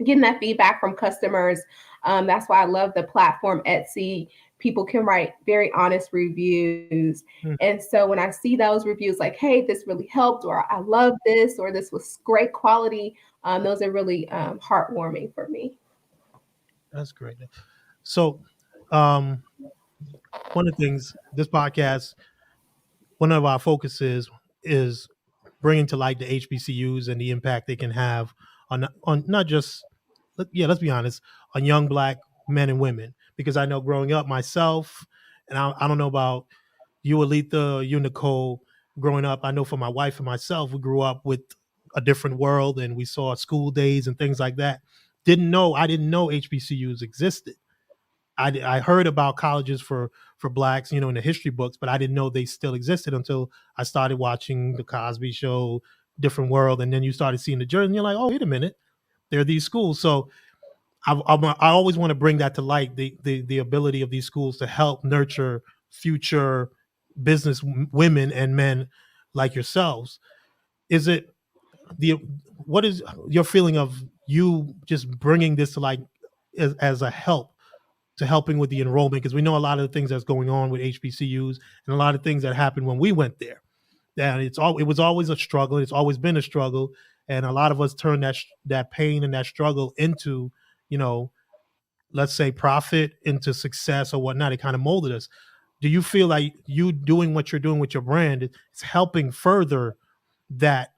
Speaker 3: getting that feedback from customers. That's why I love the platform Etsy. People can write very honest reviews. And so when I see those reviews like, hey, this really helped, or I love this, or this was great quality, those are really heartwarming for me.
Speaker 1: That's great. So one of the things, this podcast, one of our focuses is bringing to light the HBCUs and the impact they can have on not just, let's be honest, on young Black men and women. Because I know growing up myself, and I don't know about you, Aletha, you, Nicole, growing up, I know for my wife and myself, we grew up with a different world and we saw school days and things like that. I didn't know HBCUs existed. I heard about colleges for Blacks, in the history books, but I didn't know they still existed until I started watching The Cosby Show, Different World, and then you started seeing the journey, and you're like, oh, wait a minute, there are these schools. So I always want to bring that to light, the ability of these schools to help nurture future business women and men like yourselves. What is your feeling of you just bringing this to light as a help to helping with the enrollment? Because we know a lot of the things that's going on with HBCUs and a lot of things that happened when we went there. That it was always a struggle. It's always been a struggle, and a lot of us turn that pain and that struggle into, let's say, profit, into success or whatnot. It kind of molded us. Do you feel like you doing what you're doing with your brand is helping further that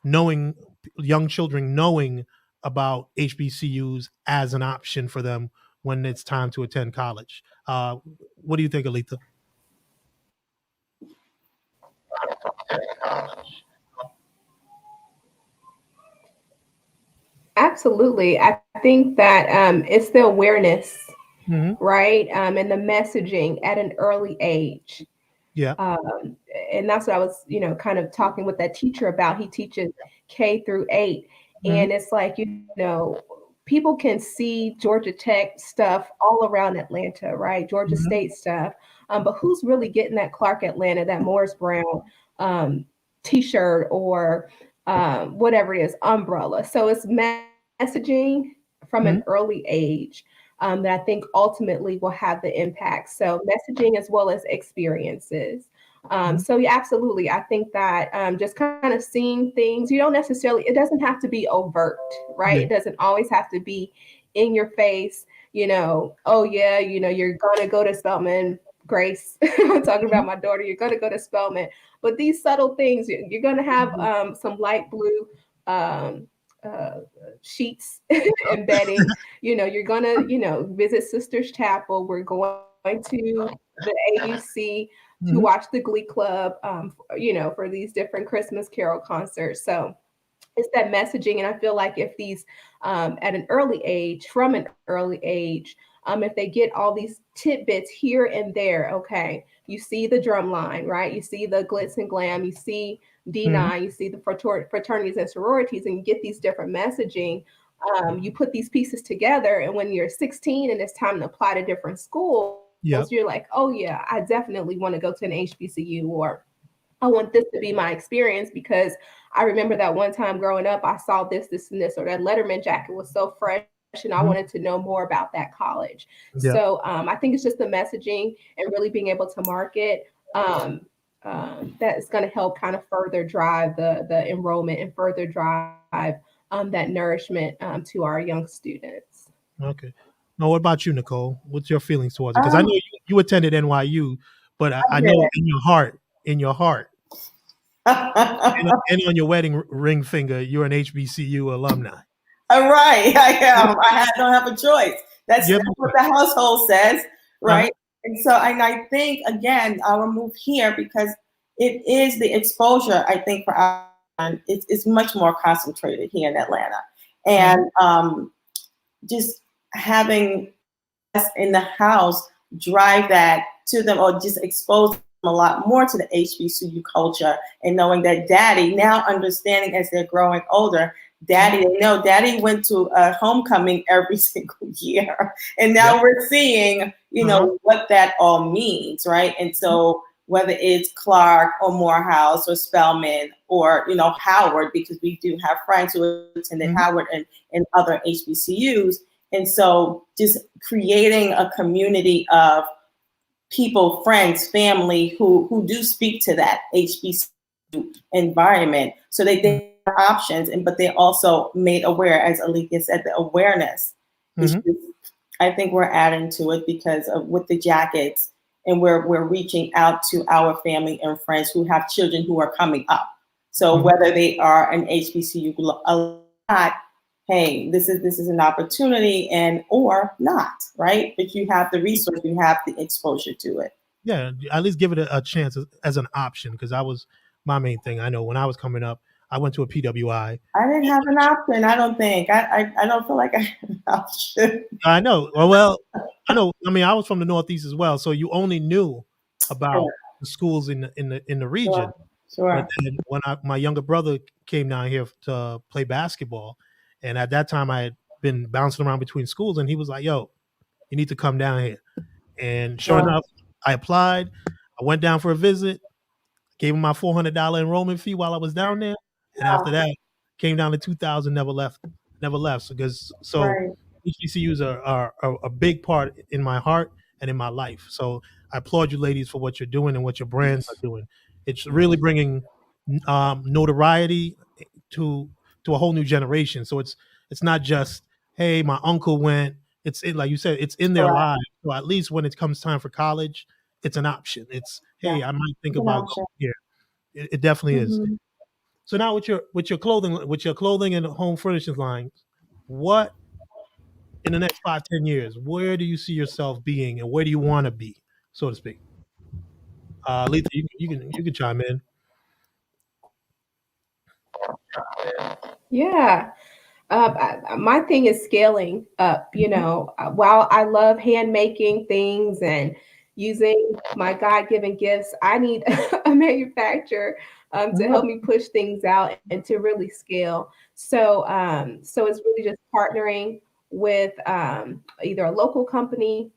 Speaker 1: knowing, young children knowing about HBCUs as an option for them when it's time to attend college? What do you think, Aletha?
Speaker 3: Absolutely. I think that it's the awareness, right? And the messaging at an early age.
Speaker 1: Yeah.
Speaker 3: And that's what I was, kind of talking with that teacher about. He teaches K-8. And it's like, people can see Georgia Tech stuff all around Atlanta, right? Georgia State stuff. But who's really getting that Clark Atlanta, that Morris Brown t-shirt or whatever it is, umbrella? So it's messaging from an early age that I think ultimately will have the impact. So messaging as well as experiences. So yeah, absolutely. I think that just kind of seeing things, it doesn't have to be overt, right?
Speaker 1: Yeah.
Speaker 3: It doesn't always have to be in your face, oh yeah, you're going to go to Spelman, Grace. I'm talking about my daughter, you're going to go to Spelman. But these subtle things, you're going to have some light blue sheets and bedding. You're going to, visit Sisters Chapel. We're going to the AUC to watch the Glee Club, for these different Christmas Carol concerts. So it's that messaging. And I feel like if these, from an early age, if they get all these tidbits here and there, okay, you see the drum line, right? You see the glitz and glam, you see D9, you see the fraternities and sororities, and you get these different messaging. You put these pieces together, and when you're 16 and it's time to apply to different schools, you're like, oh yeah, I definitely want to go to an HBCU, or I want this to be my experience because I remember that one time growing up, I saw this, and this, or that Letterman jacket was so fresh and I wanted to know more about that college. Yeah. So I think it's just the messaging and really being able to market that is going to help kind of further drive the enrollment and further drive that nourishment to our young students.
Speaker 1: Okay. Now, what about you, Nicole? What's your feelings towards it? Because I know you attended NYU, but I know in your heart, and on your wedding ring finger, you're an HBCU alumni.
Speaker 4: All right, I am. I don't have a choice. That's what the household says. right? And so, and I think, again, our move here, because it is the exposure, I think, for our, it's much more concentrated here in Atlanta. And just having us in the house drive that to them, or just expose them a lot more to the HBCU culture, and knowing that daddy, now understanding as they're growing older, daddy, daddy went to a homecoming every single year. And now we're seeing, what that all means, right? And so whether it's Clark or Morehouse or Spelman or, Howard, because we do have friends who attended Howard and other HBCUs. And so just creating a community of people, friends, family who do speak to that HBCU environment. So they have options, but they also made aware, as Aletha said, the awareness. I think we're adding to it because of with the jackets, and we're reaching out to our family and friends who have children who are coming up. So whether they are an HBCU or not, hey, this is an opportunity, and or not, right? But you have the resource, you have the exposure to it.
Speaker 1: Yeah, at least give it a chance as an option, because that was my main thing. I know when I was coming up, I went to a PWI.
Speaker 4: I didn't have an option. I don't think. I don't feel like I had an option.
Speaker 1: I know. Well, I know. I mean, I was from the Northeast as well, so you only knew about the schools in the region.
Speaker 4: Sure.
Speaker 1: But then when my younger brother came down here to play basketball, and at that time I had been bouncing around between schools, and he was like, "Yo, you need to come down here." And sure enough, I applied. I went down for a visit, gave him my $400 enrollment fee while I was down there, and after that, came down to 2,000. Never left. Because HBCUs are a big part in my heart and in my life. So I applaud you, ladies, for what you're doing and what your brands are doing. It's really bringing notoriety to a whole new generation. So it's not just, hey, my uncle went. It's like you said, it's in their lives. So at least when it comes time for college, it's an option. It's, hey, I might think about going here. It definitely is. So now with your clothing and home furnishings lines, what in the next 5-10 years, where do you see yourself being, and where do you want to be, so to speak? Aletha, you can chime in.
Speaker 3: Yeah. My thing is scaling up, while I love hand making things and using my God-given gifts, I need a manufacturer to help me push things out and to really scale. So so it's really just partnering with either a local company,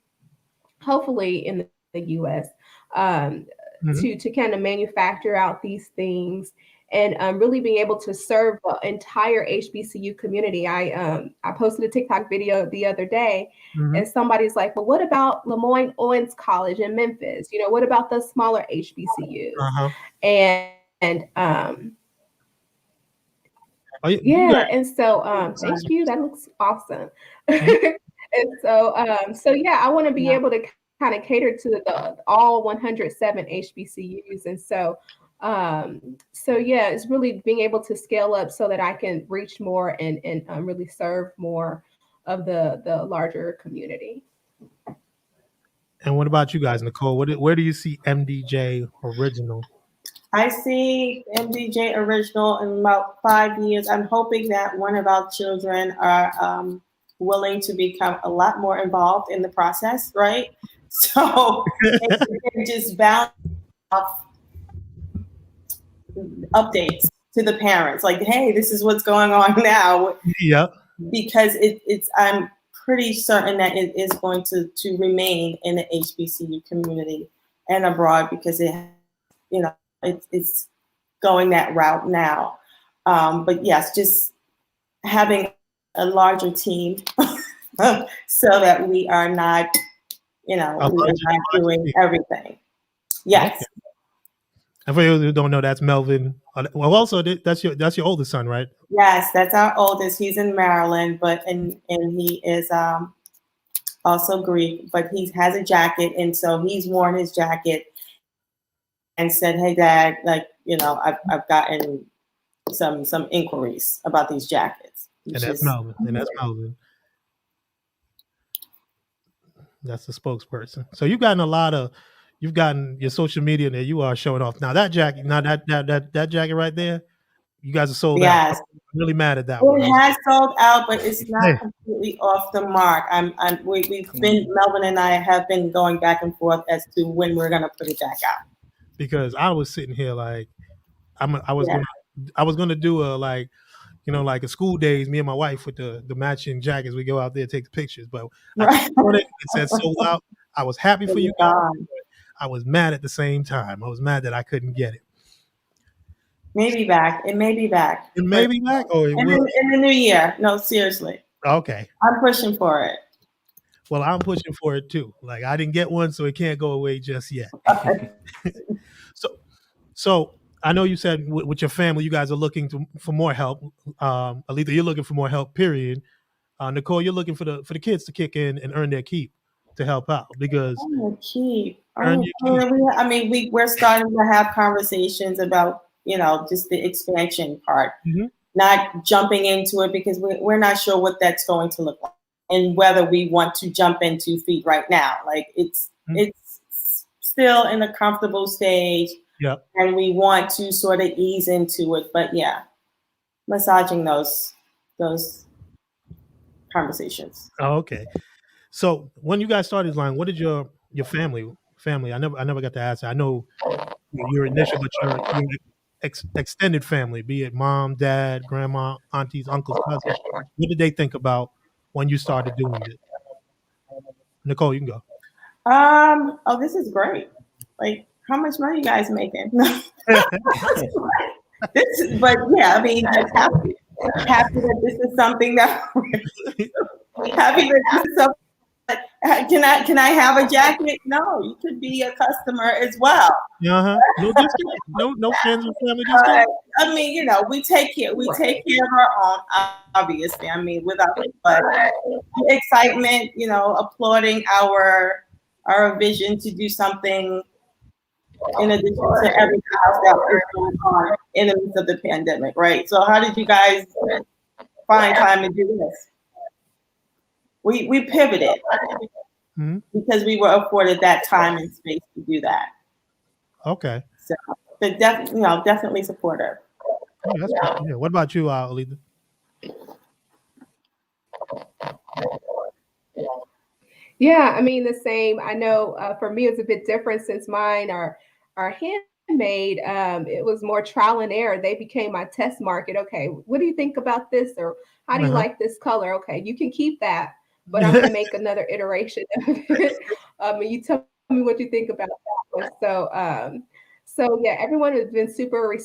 Speaker 3: hopefully in the US, to kind of manufacture out these things, and really being able to serve the entire HBCU community. I posted a TikTok video the other day, and somebody's like, "Well, what about Lemoyne Owens College in Memphis? What about the smaller HBCUs?" And and so thank you. That looks awesome. And so yeah, I want to be able to kind of cater to all 107 HBCUs, and so yeah, it's really being able to scale up so that I can reach more and really serve more of the larger community.
Speaker 1: And what about you guys, Nicole? Where do you see MDJ Original?
Speaker 4: I see MDJ Original in about 5 years. I'm hoping that one of our children are willing to become a lot more involved in the process, right? So and just bounce off updates to the parents, like, hey, this is what's going on now.
Speaker 1: Yep.
Speaker 4: Because it's I'm pretty certain that it is going to remain in the HBCU community and abroad, because it's going that route now. But yes, just having a larger team so that we are not, we are not doing everything. Yes.
Speaker 1: Okay. And for those who don't know, that's Melvin. Well, also that's your oldest son, right?
Speaker 4: Yes, that's our oldest. He's in Maryland, and he is also Greek, but he has a jacket, and so he's worn his jacket and said, "Hey, Dad, I've gotten some inquiries about these jackets."
Speaker 1: And that's Melvin. That's the spokesperson. So you've gotten your social media there. You are showing off. Now that jacket, that jacket right there, you guys are sold out.
Speaker 4: Yes.
Speaker 1: I'm really mad at that one.
Speaker 4: It has sold out, but it's not completely off the mark. We've been, Melvin and I have been going back and forth as to when we're gonna put it back out.
Speaker 1: Because I was sitting here like I was gonna do a like a school days, me and my wife with the matching jackets. We go out there, take the pictures. But
Speaker 4: Right.
Speaker 1: it said sold out. I was happy for you guys. I was mad at the same time. I was mad that I couldn't get it.
Speaker 4: Maybe back. It may be back.
Speaker 1: It may be back. Oh, it will.
Speaker 4: In the new year. No, seriously.
Speaker 1: Okay.
Speaker 4: I'm pushing for it.
Speaker 1: Well, I'm pushing for it too. Like I didn't get one, so it can't go away just yet. So I know you said with your family, you guys are looking for more help. Aletha, you're looking for more help. Period. Nicole, you're looking for the kids to kick in and earn their keep to help out because
Speaker 4: we're starting to have conversations about just the expansion part, not jumping into it because we're not sure what that's going to look like and whether we want to jump in 2 feet right now. Like it's still in a comfortable stage.
Speaker 1: Yep.
Speaker 4: And we want to sort of ease into it, but massaging those conversations.
Speaker 1: Oh, okay. So when you guys started this line, what did your family? I never got to ask. I know your initial, but your extended family, be it mom, dad, grandma, aunties, uncles, cousins. What did they think about when you started doing it? Nicole, you can go.
Speaker 4: Oh, this is great. Like, how much money you guys making? But yeah, I mean, just happy that this is something that happy that this is something. Can I have a jacket? No, you could be a customer as well.
Speaker 1: No discount. No friends and family discount.
Speaker 4: I mean, we take care of our own, obviously. I mean, without it, but excitement, applauding our vision to do something in addition to everything else that was going on in the midst of the pandemic, right? So how did you guys find time to do this? We pivoted because we were afforded that time and space to do that.
Speaker 1: Okay.
Speaker 4: So, but definitely support her.
Speaker 1: Oh, that's cool. Yeah. What about you, Aletha?
Speaker 3: Yeah, I mean the same. I know for me it's a bit different since mine are handmade. It was more trial and error. They became my test market. Okay, what do you think about this, or how do you like this color? Okay, you can keep that, but I'm going to make another iteration of it. And you tell me what you think about that one. So yeah, everyone has been super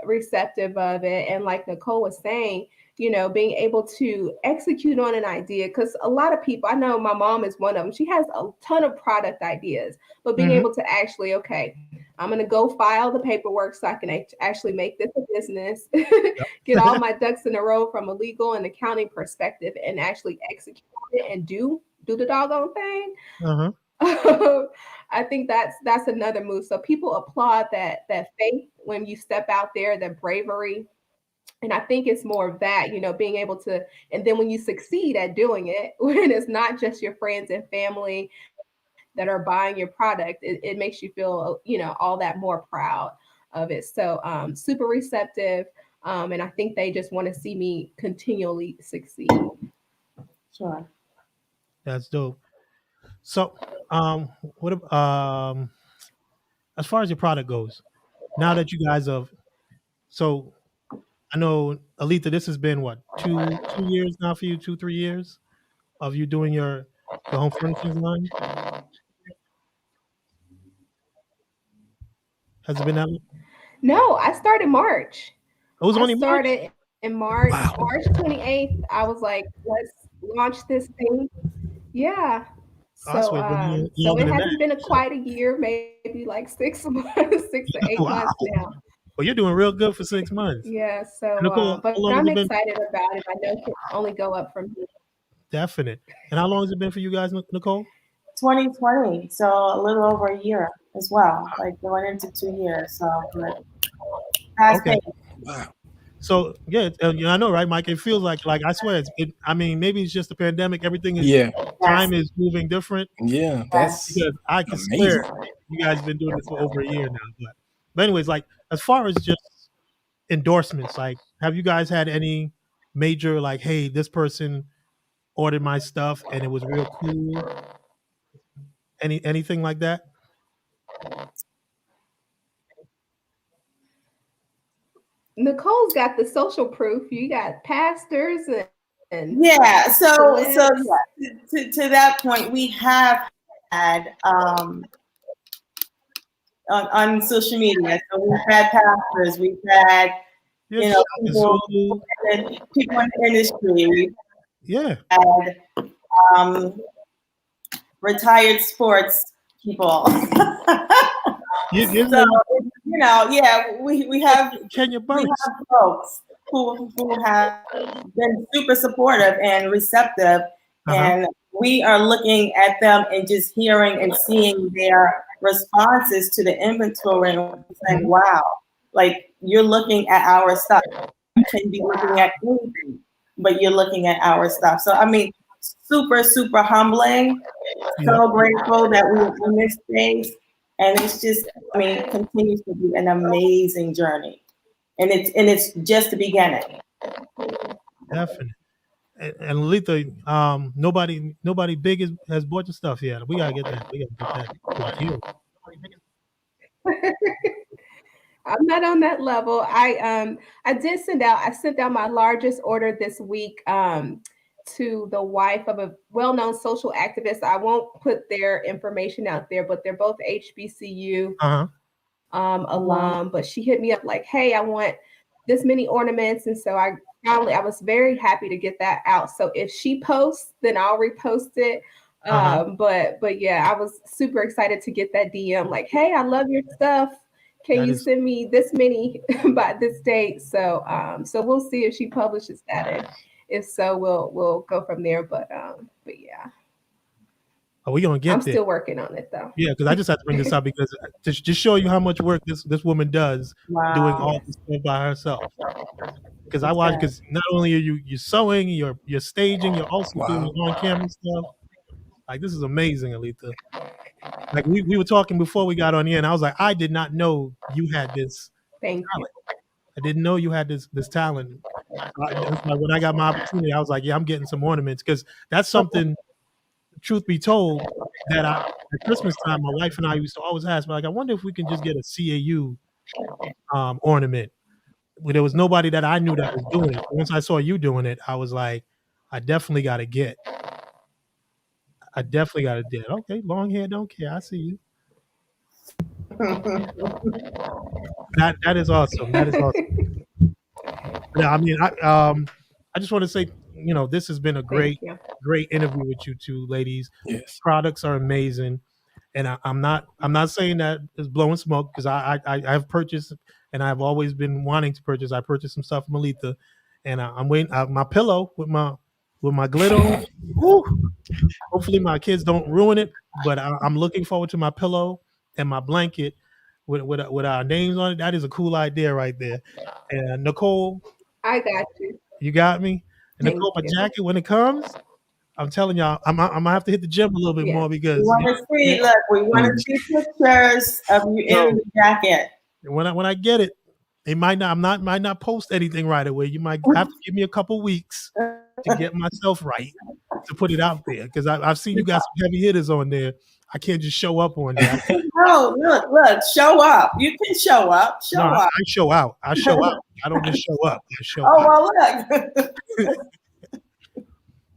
Speaker 3: receptive of it, and like Nicole was saying, being able to execute on an idea, because a lot of people, I know my mom is one of them, she has a ton of product ideas, but being able to actually, okay, I'm going to go file the paperwork so I can actually make this a business, get all my ducks in a row from a legal and accounting perspective, and actually execute it and do the doggone thing. I think that's another move. So people applaud that faith when you step out there, that bravery. And I think it's more of that, being able to, and then when you succeed at doing it, when it's not just your friends and family that are buying your product, it makes you feel, all that more proud of it. So super receptive. And I think they just want to see me continually succeed.
Speaker 4: Sure.
Speaker 1: That's dope. So what as far as your product goes, now that you guys have, so I know, Aletha, this has been what, 2 years now for you, 2-3 years of you doing your home furnishings line? Has it been that long?
Speaker 3: No, I started March.
Speaker 1: It was only
Speaker 3: started in March.
Speaker 2: Wow.
Speaker 3: March 28th. I was like, let's launch this thing. Yeah. So, so it hasn't been quite a year, maybe like 6 months, 6 to 8 months now.
Speaker 1: Well, you're doing real good for 6 months.
Speaker 3: Yeah, so
Speaker 1: Nicole,
Speaker 3: but I'm excited about it. I know it can only go up from here.
Speaker 1: Definite. And how long has it been for you guys, Nicole?
Speaker 4: 2020, so a little over a year as well, like going into 2 years. So,
Speaker 1: okay.
Speaker 2: Wow.
Speaker 1: So yeah, I know, right, Mike? It feels like I swear, I mean, maybe it's just the pandemic. Everything is time is moving different.
Speaker 2: Yeah, that's
Speaker 1: because I can
Speaker 2: amazing.
Speaker 1: swear you guys have been doing this for over a year now. But anyways, like as far as just endorsements, like have you guys had any major like, hey, this person ordered my stuff and it was real cool? Anything like that?
Speaker 3: Nicole's got the social proof. You got pastors and
Speaker 4: yeah. So
Speaker 3: celebs.
Speaker 4: yeah, to that point, we have had on social media. So we've had pastors, we've had people in the industry, we've had retired sports people. So we have folks who have been super supportive and receptive, and we are looking at them and just hearing and seeing their responses to the inventory and saying, wow, like you're looking at our stuff. You can be looking at anything, but you're looking at our stuff. So I mean, super, super humbling. So grateful that we're in this space. And it's just, I mean, it continues to be an amazing journey. And it's just the beginning.
Speaker 1: Definitely. And Aletha, nobody big has bought your stuff yet. We gotta get that. We gotta get that.
Speaker 3: I'm not on that level. I sent out my largest order this week to the wife of a well-known social activist. I won't put their information out there, but they're both HBCU alum. But she hit me up like, hey, I want this many ornaments. And so I was very happy to get that out. So if she posts, then I'll repost it. But yeah, I was super excited to get that DM like, hey, I love your stuff. Can you send me this many by this date? So we'll see if she publishes that. And if so, we'll go from there. But yeah.
Speaker 1: Are we gonna get
Speaker 3: I'm
Speaker 1: there?
Speaker 3: still working on it though.
Speaker 1: Yeah, because I just have to bring this up because to just show you how much work this woman does doing all this stuff by herself. Because I watch, because not only are you're sewing, you're staging, you're also doing on camera stuff. Like this is amazing, Aletha. Like we were talking before we got on the end. I was like, I did not know you had this
Speaker 3: talent.
Speaker 1: I didn't know you had this talent. When I got my opportunity, I was like, yeah, I'm getting some ornaments because that's something. Truth be told, that at Christmas time, my wife and I used to always ask, like, I wonder if we can just get a CAU ornament. Well, there was nobody that I knew that was doing it. Once I saw you doing it, I was like, I definitely got to get. Okay, long hair, don't care. I see you. That is awesome. That is awesome. Yeah, I mean, I just want to say, this has been a great interview with you two ladies.
Speaker 2: Yes.
Speaker 1: Products are amazing, and I'm not saying that it's blowing smoke because I've purchased and I've always been wanting to purchase. I purchased some stuff from Aletha, and I'm waiting. My pillow with my glitter on. Woo! Hopefully my kids don't ruin it, but I'm looking forward to my pillow and my blanket with our names on it. That is a cool idea right there. And Nicole,
Speaker 3: I got you.
Speaker 1: You got me. And Nicole, my jacket when it comes, I'm telling y'all, I'm gonna have to hit the gym a little bit more because
Speaker 4: we want to see pictures of you in the jacket.
Speaker 1: When I get it, they might not post anything right away. You might have to give me a couple weeks to get myself right to put it out there because I've seen you got some heavy hitters on there. I can't just show up on there.
Speaker 4: No, look, show up. You can show up.
Speaker 1: I show out. I show out. I don't just show up. I show
Speaker 4: out.
Speaker 1: Well, look.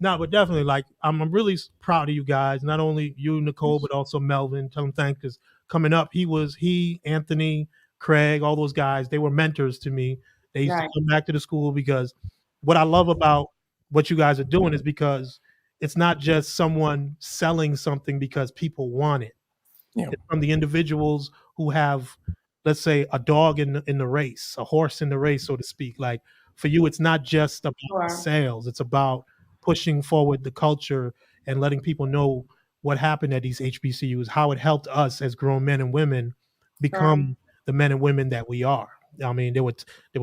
Speaker 1: No, but definitely, like, I'm really proud of you guys. Not only you, Nicole, but also Melvin. Tell him thanks because coming up, he, Anthony, Craig, all those guys, they were mentors to me. They used to come back to the school because what I love about what you guys are doing is because it's not just someone selling something because people want it. Yeah. It's from the individuals who have, let's say, a dog in the race, a horse in the race, so to speak. Like for you, it's not just about sales. It's about pushing forward the culture and letting people know what happened at these HBCUs, how it helped us as grown men and women become the men and women that we are. I mean, there were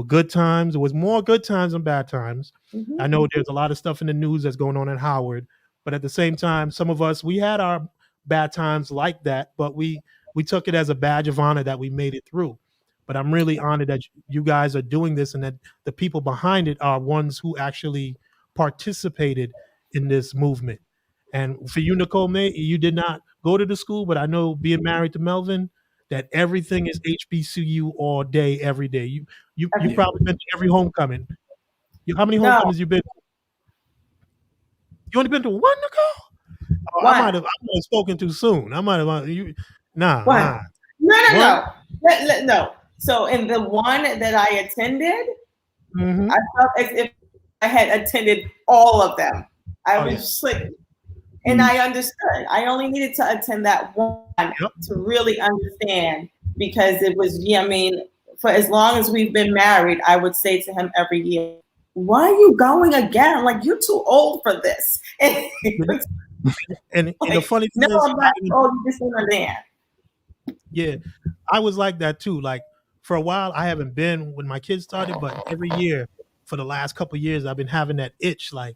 Speaker 1: good times. There was more good times than bad times.
Speaker 4: Mhm.
Speaker 1: I know there's a lot of stuff in the news that's going on in Howard, but at the same time, some of us, we had our bad times like that, but we took it as a badge of honor that we made it through. But I'm really honored that you guys are doing this and that the people behind it are ones who actually participated in this movement. And for you, Nicole, you did not go to the school, but I know being married to Melvin, that everything is HBCU all day, every day. You probably been to every homecoming. How many
Speaker 4: No,
Speaker 1: homecomings you been to? You only been to one, Nicole? Oh, I might
Speaker 4: one.
Speaker 1: have spoken too soon. I might have you. Nah,
Speaker 4: One.
Speaker 1: nah.
Speaker 4: No. No. So in the one that I attended,
Speaker 1: Mm-hmm.
Speaker 4: I felt as if I had attended all of them. I was just like, and I understood. I only needed to attend that one to really understand, because it was, I mean, for as long as we've been married, I would say to him every year, "Why are you going again? I'm like, you're too old for this."
Speaker 1: And the funny thing
Speaker 4: no,
Speaker 1: is,
Speaker 4: I'm not old. You just don't understand.
Speaker 1: yeah, I was like that too. Like for a while, I haven't been when my kids started, but every year for the last couple of years, I've been having that itch. Like,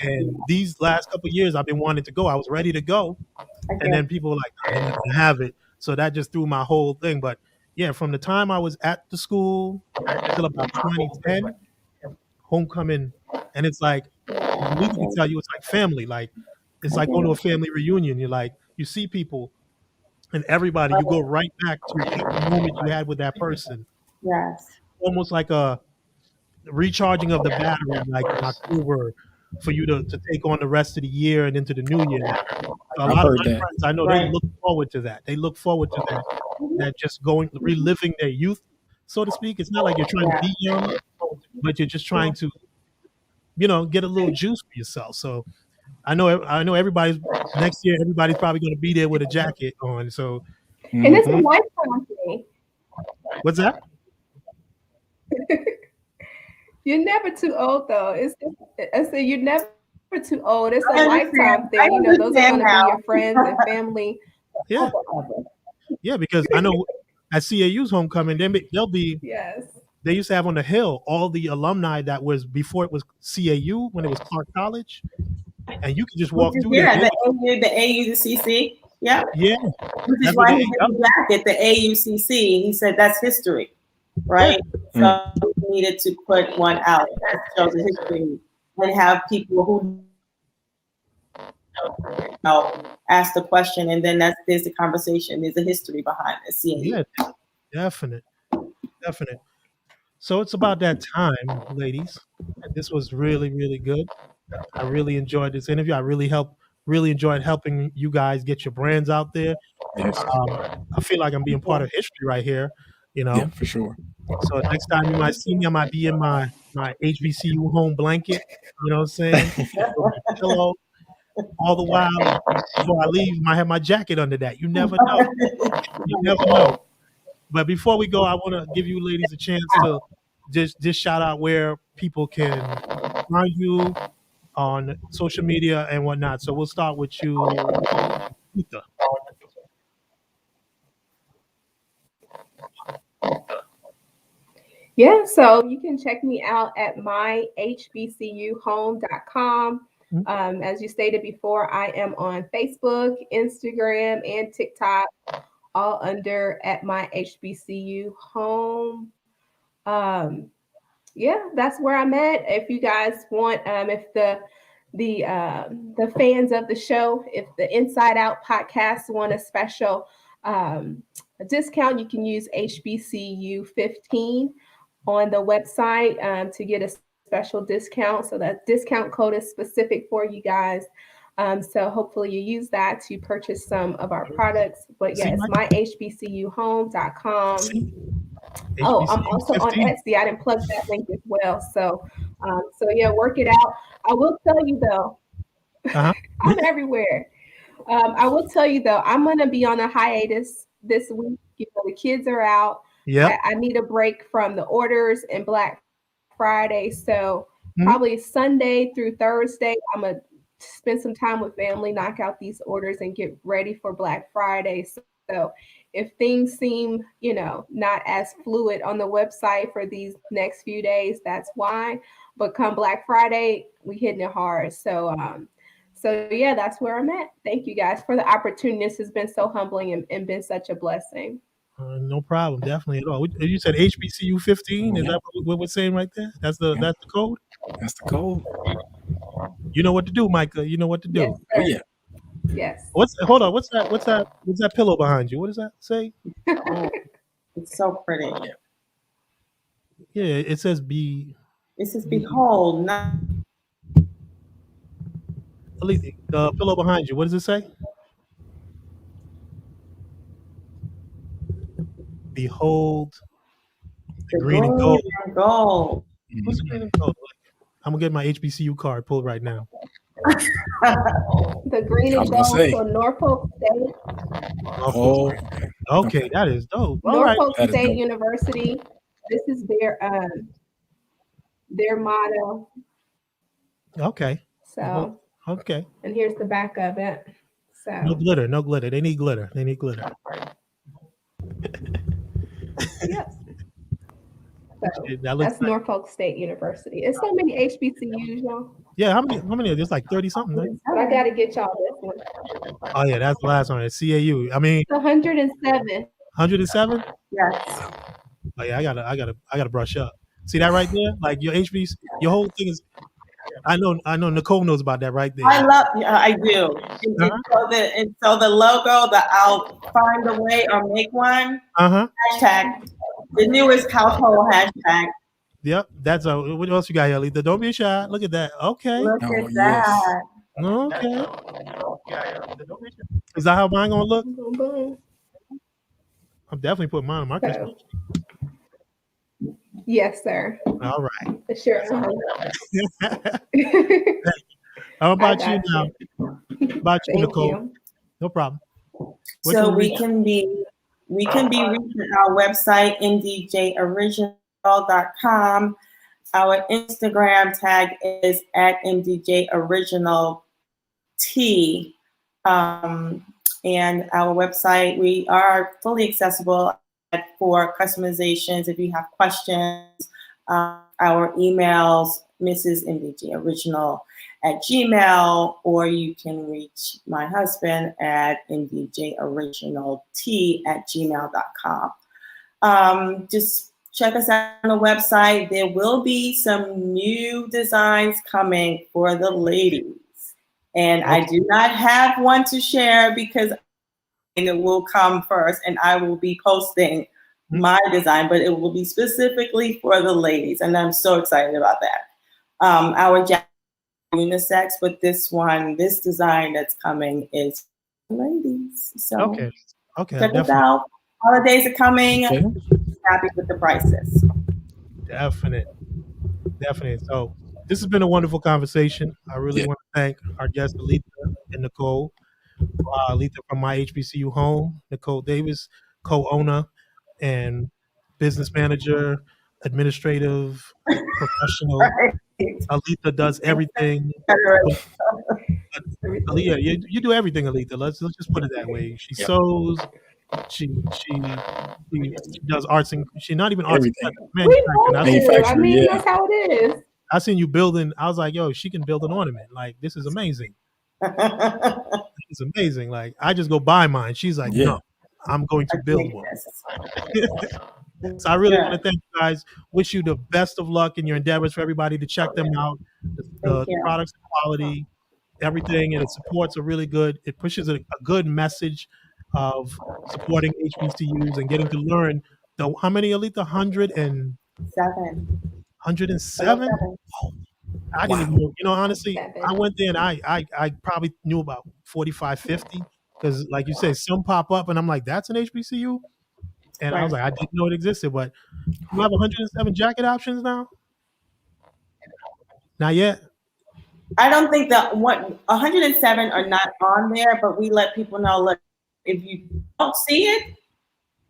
Speaker 1: and these last couple of years, I've been wanting to go. I was ready to go, and then people were like, "They're not gonna have it," so that just threw my whole thing. But yeah, from the time I was at the school till about 2010, homecoming, and it's like Aletha can tell you, it's like family. Like it's like going to a family reunion. You're like, you see people and everybody, you go right back to every moment you had with that person.
Speaker 4: Yes.
Speaker 1: Almost like a recharging of the battery, like in October, for you to take on the rest of the year and into the new year. So a
Speaker 2: I've
Speaker 1: lot of
Speaker 2: heard
Speaker 1: my
Speaker 2: that.
Speaker 1: friends, I know they look forward to that. They look forward to that just reliving their youth, so to speak. It's not like you're trying to be young, but you're just trying to, get a little juice for yourself. So I know everybody's next year. Everybody's probably going to be there with a jacket on. So,
Speaker 3: And it's a lifetime thing.
Speaker 1: what's that?
Speaker 3: You're never too old, though. I said you're never too old. It's a lifetime thing. Those are going to be your friends and family.
Speaker 1: Yeah, yeah. Because I know at CAU's homecoming, they'll be.
Speaker 3: Yes.
Speaker 1: They used to have on the hill all the alumni that was before it was CAU, when it was Clark College, and you can just walk through there.
Speaker 4: The AU, the CC. Yeah.
Speaker 1: Yeah.
Speaker 4: Which is why he did the jacket, the AUCC. He said that's history, right? So we needed to put one out that shows the history and have people who ask the question, and then there's the conversation. There's a history behind it.
Speaker 1: Yeah, definite. So it's about that time, ladies. This was really, really good. I really enjoyed this interview. I really enjoyed helping you guys get your brands out there.
Speaker 2: Yes.
Speaker 1: I feel like I'm being part of history right here,
Speaker 2: Yeah, for sure.
Speaker 1: So next time you might see me, I might be in my HBCU home blanket. You know what I'm saying? Pillow. All the while, before I leave, I might have my jacket under that. You never know. You never know. But before we go, I want to give you ladies a chance to just shout out where people can find you on social media and whatnot. So we'll start with you, Aletha.
Speaker 3: Yeah, so you can check me out at myHBCUHome.com. As you stated before, I am on Facebook, Instagram, and TikTok, all under at myHBCUHome. Yeah, that's where I'm at. If you guys want, if the fans of the show, if the Inside Out podcast want a special discount, you can use HBCU15 on the website to get a special discount. So that discount code is specific for you guys. So hopefully you use that to purchase some of our products. But yes, myHBCUHome.com. Oh, I'm also on Etsy. I didn't plug that link as well. So yeah, work it out. I will tell you though, I'm everywhere. I will tell you though, I'm gonna be on a hiatus this week. The kids are out.
Speaker 1: Yeah.
Speaker 3: I need a break from the orders and Black Friday. So probably Sunday through Thursday, I'm gonna spend some time with family, knock out these orders, and get ready for Black Friday. So So if things seem, not as fluid on the website for these next few days, that's why. But come Black Friday, we hitting it hard. So yeah, that's where I'm at. Thank you guys for the opportunity. This has been so humbling and been such a blessing.
Speaker 1: No problem, definitely at all. You said HBCU 15. Is that what we're saying right there? That's the code.
Speaker 2: That's the code.
Speaker 1: You know what to do, Micah. You know what to do.
Speaker 3: Yes,
Speaker 2: Oh yeah.
Speaker 3: Yes.
Speaker 1: Hold on. What's that pillow behind you? What does that say?
Speaker 4: It's so pretty.
Speaker 1: Yeah, it says be.
Speaker 4: It says behold, not
Speaker 1: The pillow behind you. What does it say? Behold, the green and gold.
Speaker 4: gold.
Speaker 1: What's the green and gold? I'm gonna get my HBCU card pulled right now.
Speaker 3: The green and gold for Norfolk State.
Speaker 2: Oh,
Speaker 1: okay, that is dope. All right.
Speaker 3: Norfolk State University. This is their motto.
Speaker 1: Okay.
Speaker 3: So
Speaker 1: okay.
Speaker 3: And here's the back of it. So
Speaker 1: No glitter. They need glitter.
Speaker 3: yes. So
Speaker 1: That's
Speaker 3: nice. Norfolk State University. It's so many HBCUs, y'all.
Speaker 1: Yeah, how many? There's like 30 something. Right?
Speaker 3: But I gotta get y'all this one.
Speaker 1: Oh yeah, that's the last one. It's CAU. I mean,
Speaker 3: it's 107.
Speaker 1: 107.
Speaker 4: Yes.
Speaker 1: Oh yeah, I gotta brush up. See that right there? Like your HBC, your whole thing is. I know. Nicole knows about that right there.
Speaker 4: I do. And so the logo, I'll find a way or make one. Hashtag the newest household hashtag.
Speaker 1: Yep, that's what else you got here, Aletha? Don't be shy. Look at that. Okay.
Speaker 4: Look at that.
Speaker 1: Okay. Is that how mine gonna look? I'm definitely putting mine on my Christmas.
Speaker 3: Yes, sir.
Speaker 1: All right.
Speaker 3: Sure.
Speaker 1: How about you now? About you, Nicole?
Speaker 3: You.
Speaker 1: No problem.
Speaker 4: So we can be reached at our website, mdjoriginal.com. Our Instagram tag is at mdjoriginalt. And our website, we are fully accessible for customizations. If you have questions, our emails, Mrs. MDJ Original @gmail, or you can reach my husband at mdjoriginalt@gmail.com. Just check us out on the website. There will be some new designs coming for the ladies. And I do not have one to share because it will come first and I will be posting my design, but it will be specifically for the ladies. And I'm so excited about that. Our jacket unisex, but this design that's coming is for ladies. So
Speaker 1: okay.
Speaker 4: Check us out. Holidays are coming.
Speaker 1: Okay.
Speaker 4: Happy with the prices.
Speaker 1: Definite. So this has been a wonderful conversation. I really want to thank our guests, Aletha and Nicole. Aletha from MyHBCU Home, Nicole Davis, co-owner and business manager, administrative, professional.
Speaker 4: Right.
Speaker 1: Aletha does everything. Aletha, you do everything, Aletha. Let's just put it that way. She sews. She does arts and she's not even arts.
Speaker 2: Manufacturing.
Speaker 3: That's how it is.
Speaker 1: I seen you building. I was like, yo, she can build an ornament. Like, this is amazing. It's amazing. Like, I just go buy mine. She's like, no, I'm going to build one. So I really want to thank you guys. Wish you the best of luck in your endeavors. For everybody to check them out. The products, quality, everything, and the supports are really good. It pushes a good message of supporting HBCUs and getting to learn. How many, Aletha? 107. 107? I didn't even know. Honestly, I went there and I probably knew about 45, 50. Because like you said, some pop up and I'm like, that's an HBCU? And I was like, I didn't know it existed. But you have 107 jacket options now? Not yet?
Speaker 4: I don't think that 107 are not on there, but we let people know, look, if you don't see it,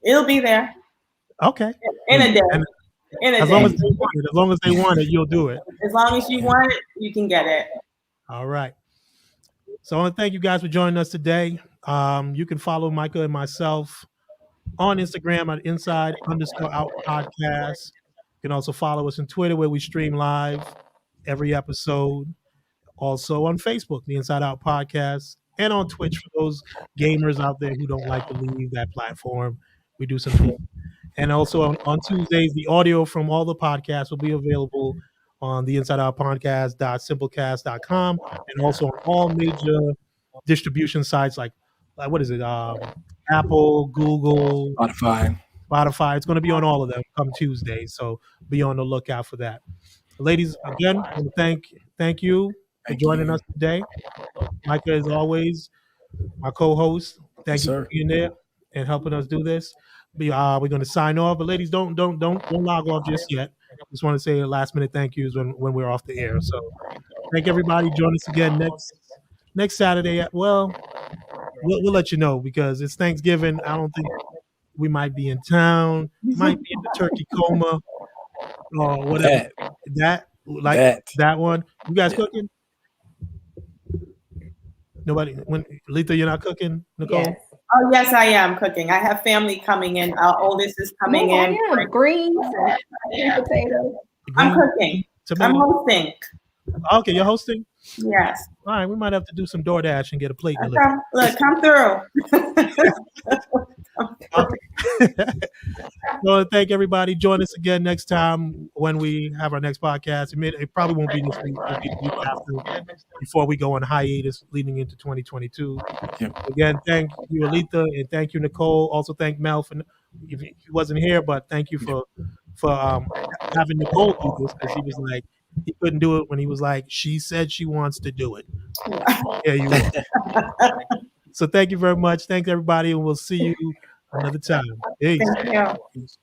Speaker 4: it'll be there.
Speaker 1: Okay.
Speaker 4: In a day.
Speaker 1: As long as they want it, you'll do it.
Speaker 4: As long as you want it, you can get it.
Speaker 1: All right. So I want to thank you guys for joining us today. You can follow Micah and myself on Instagram at inside_out podcast. You can also follow us on Twitter where we stream live every episode. Also on Facebook, the Inside Out Podcast, and on Twitch for those gamers out there who don't like to leave that platform. We do some Twitch. And also on Tuesdays, the audio from all the podcasts will be available on the Inside Out Podcast.simplecast.com and also on all major distribution sites like what is it? Apple, Google, Spotify. It's going to be on all of them come Tuesday. So be on the lookout for that. Ladies, again, I want to thank you for joining us today. Micah, as always, my co-host. Thank you for being there and helping us do this. We're going to sign off, but ladies, don't log off just yet. Just want to say a last minute thank yous when we're off the air. So thank everybody. Join us again next Saturday. We'll let you know because it's Thanksgiving. I don't think we might be in town. Might be in the turkey coma or whatever. That one. You guys cooking? Nobody. When Aletha, you're not cooking, Nicole?
Speaker 4: Yes. Oh yes, I am cooking. I have family coming in. Our oldest is coming in.
Speaker 3: Greens, potatoes.
Speaker 4: I'm cooking. I'm hosting.
Speaker 1: Okay, you're hosting?
Speaker 4: Yes.
Speaker 1: All right, we might have to do some DoorDash and get a plate delivered.
Speaker 4: Come through.
Speaker 1: Well, thank everybody. Join us again next time when we have our next podcast. It probably won't be this week. It'll be the week after, before we go on hiatus leading into 2022. Again, thank you, Aletha, and thank you, Nicole. Also, thank Mel for he wasn't here, but thank you for having Nicole do this because he was like he couldn't do it when he was like she said she wants to do it. Yeah, you are. So thank you very much. Thanks everybody, and we'll see you another time. Peace.
Speaker 4: Thank you.
Speaker 1: Peace.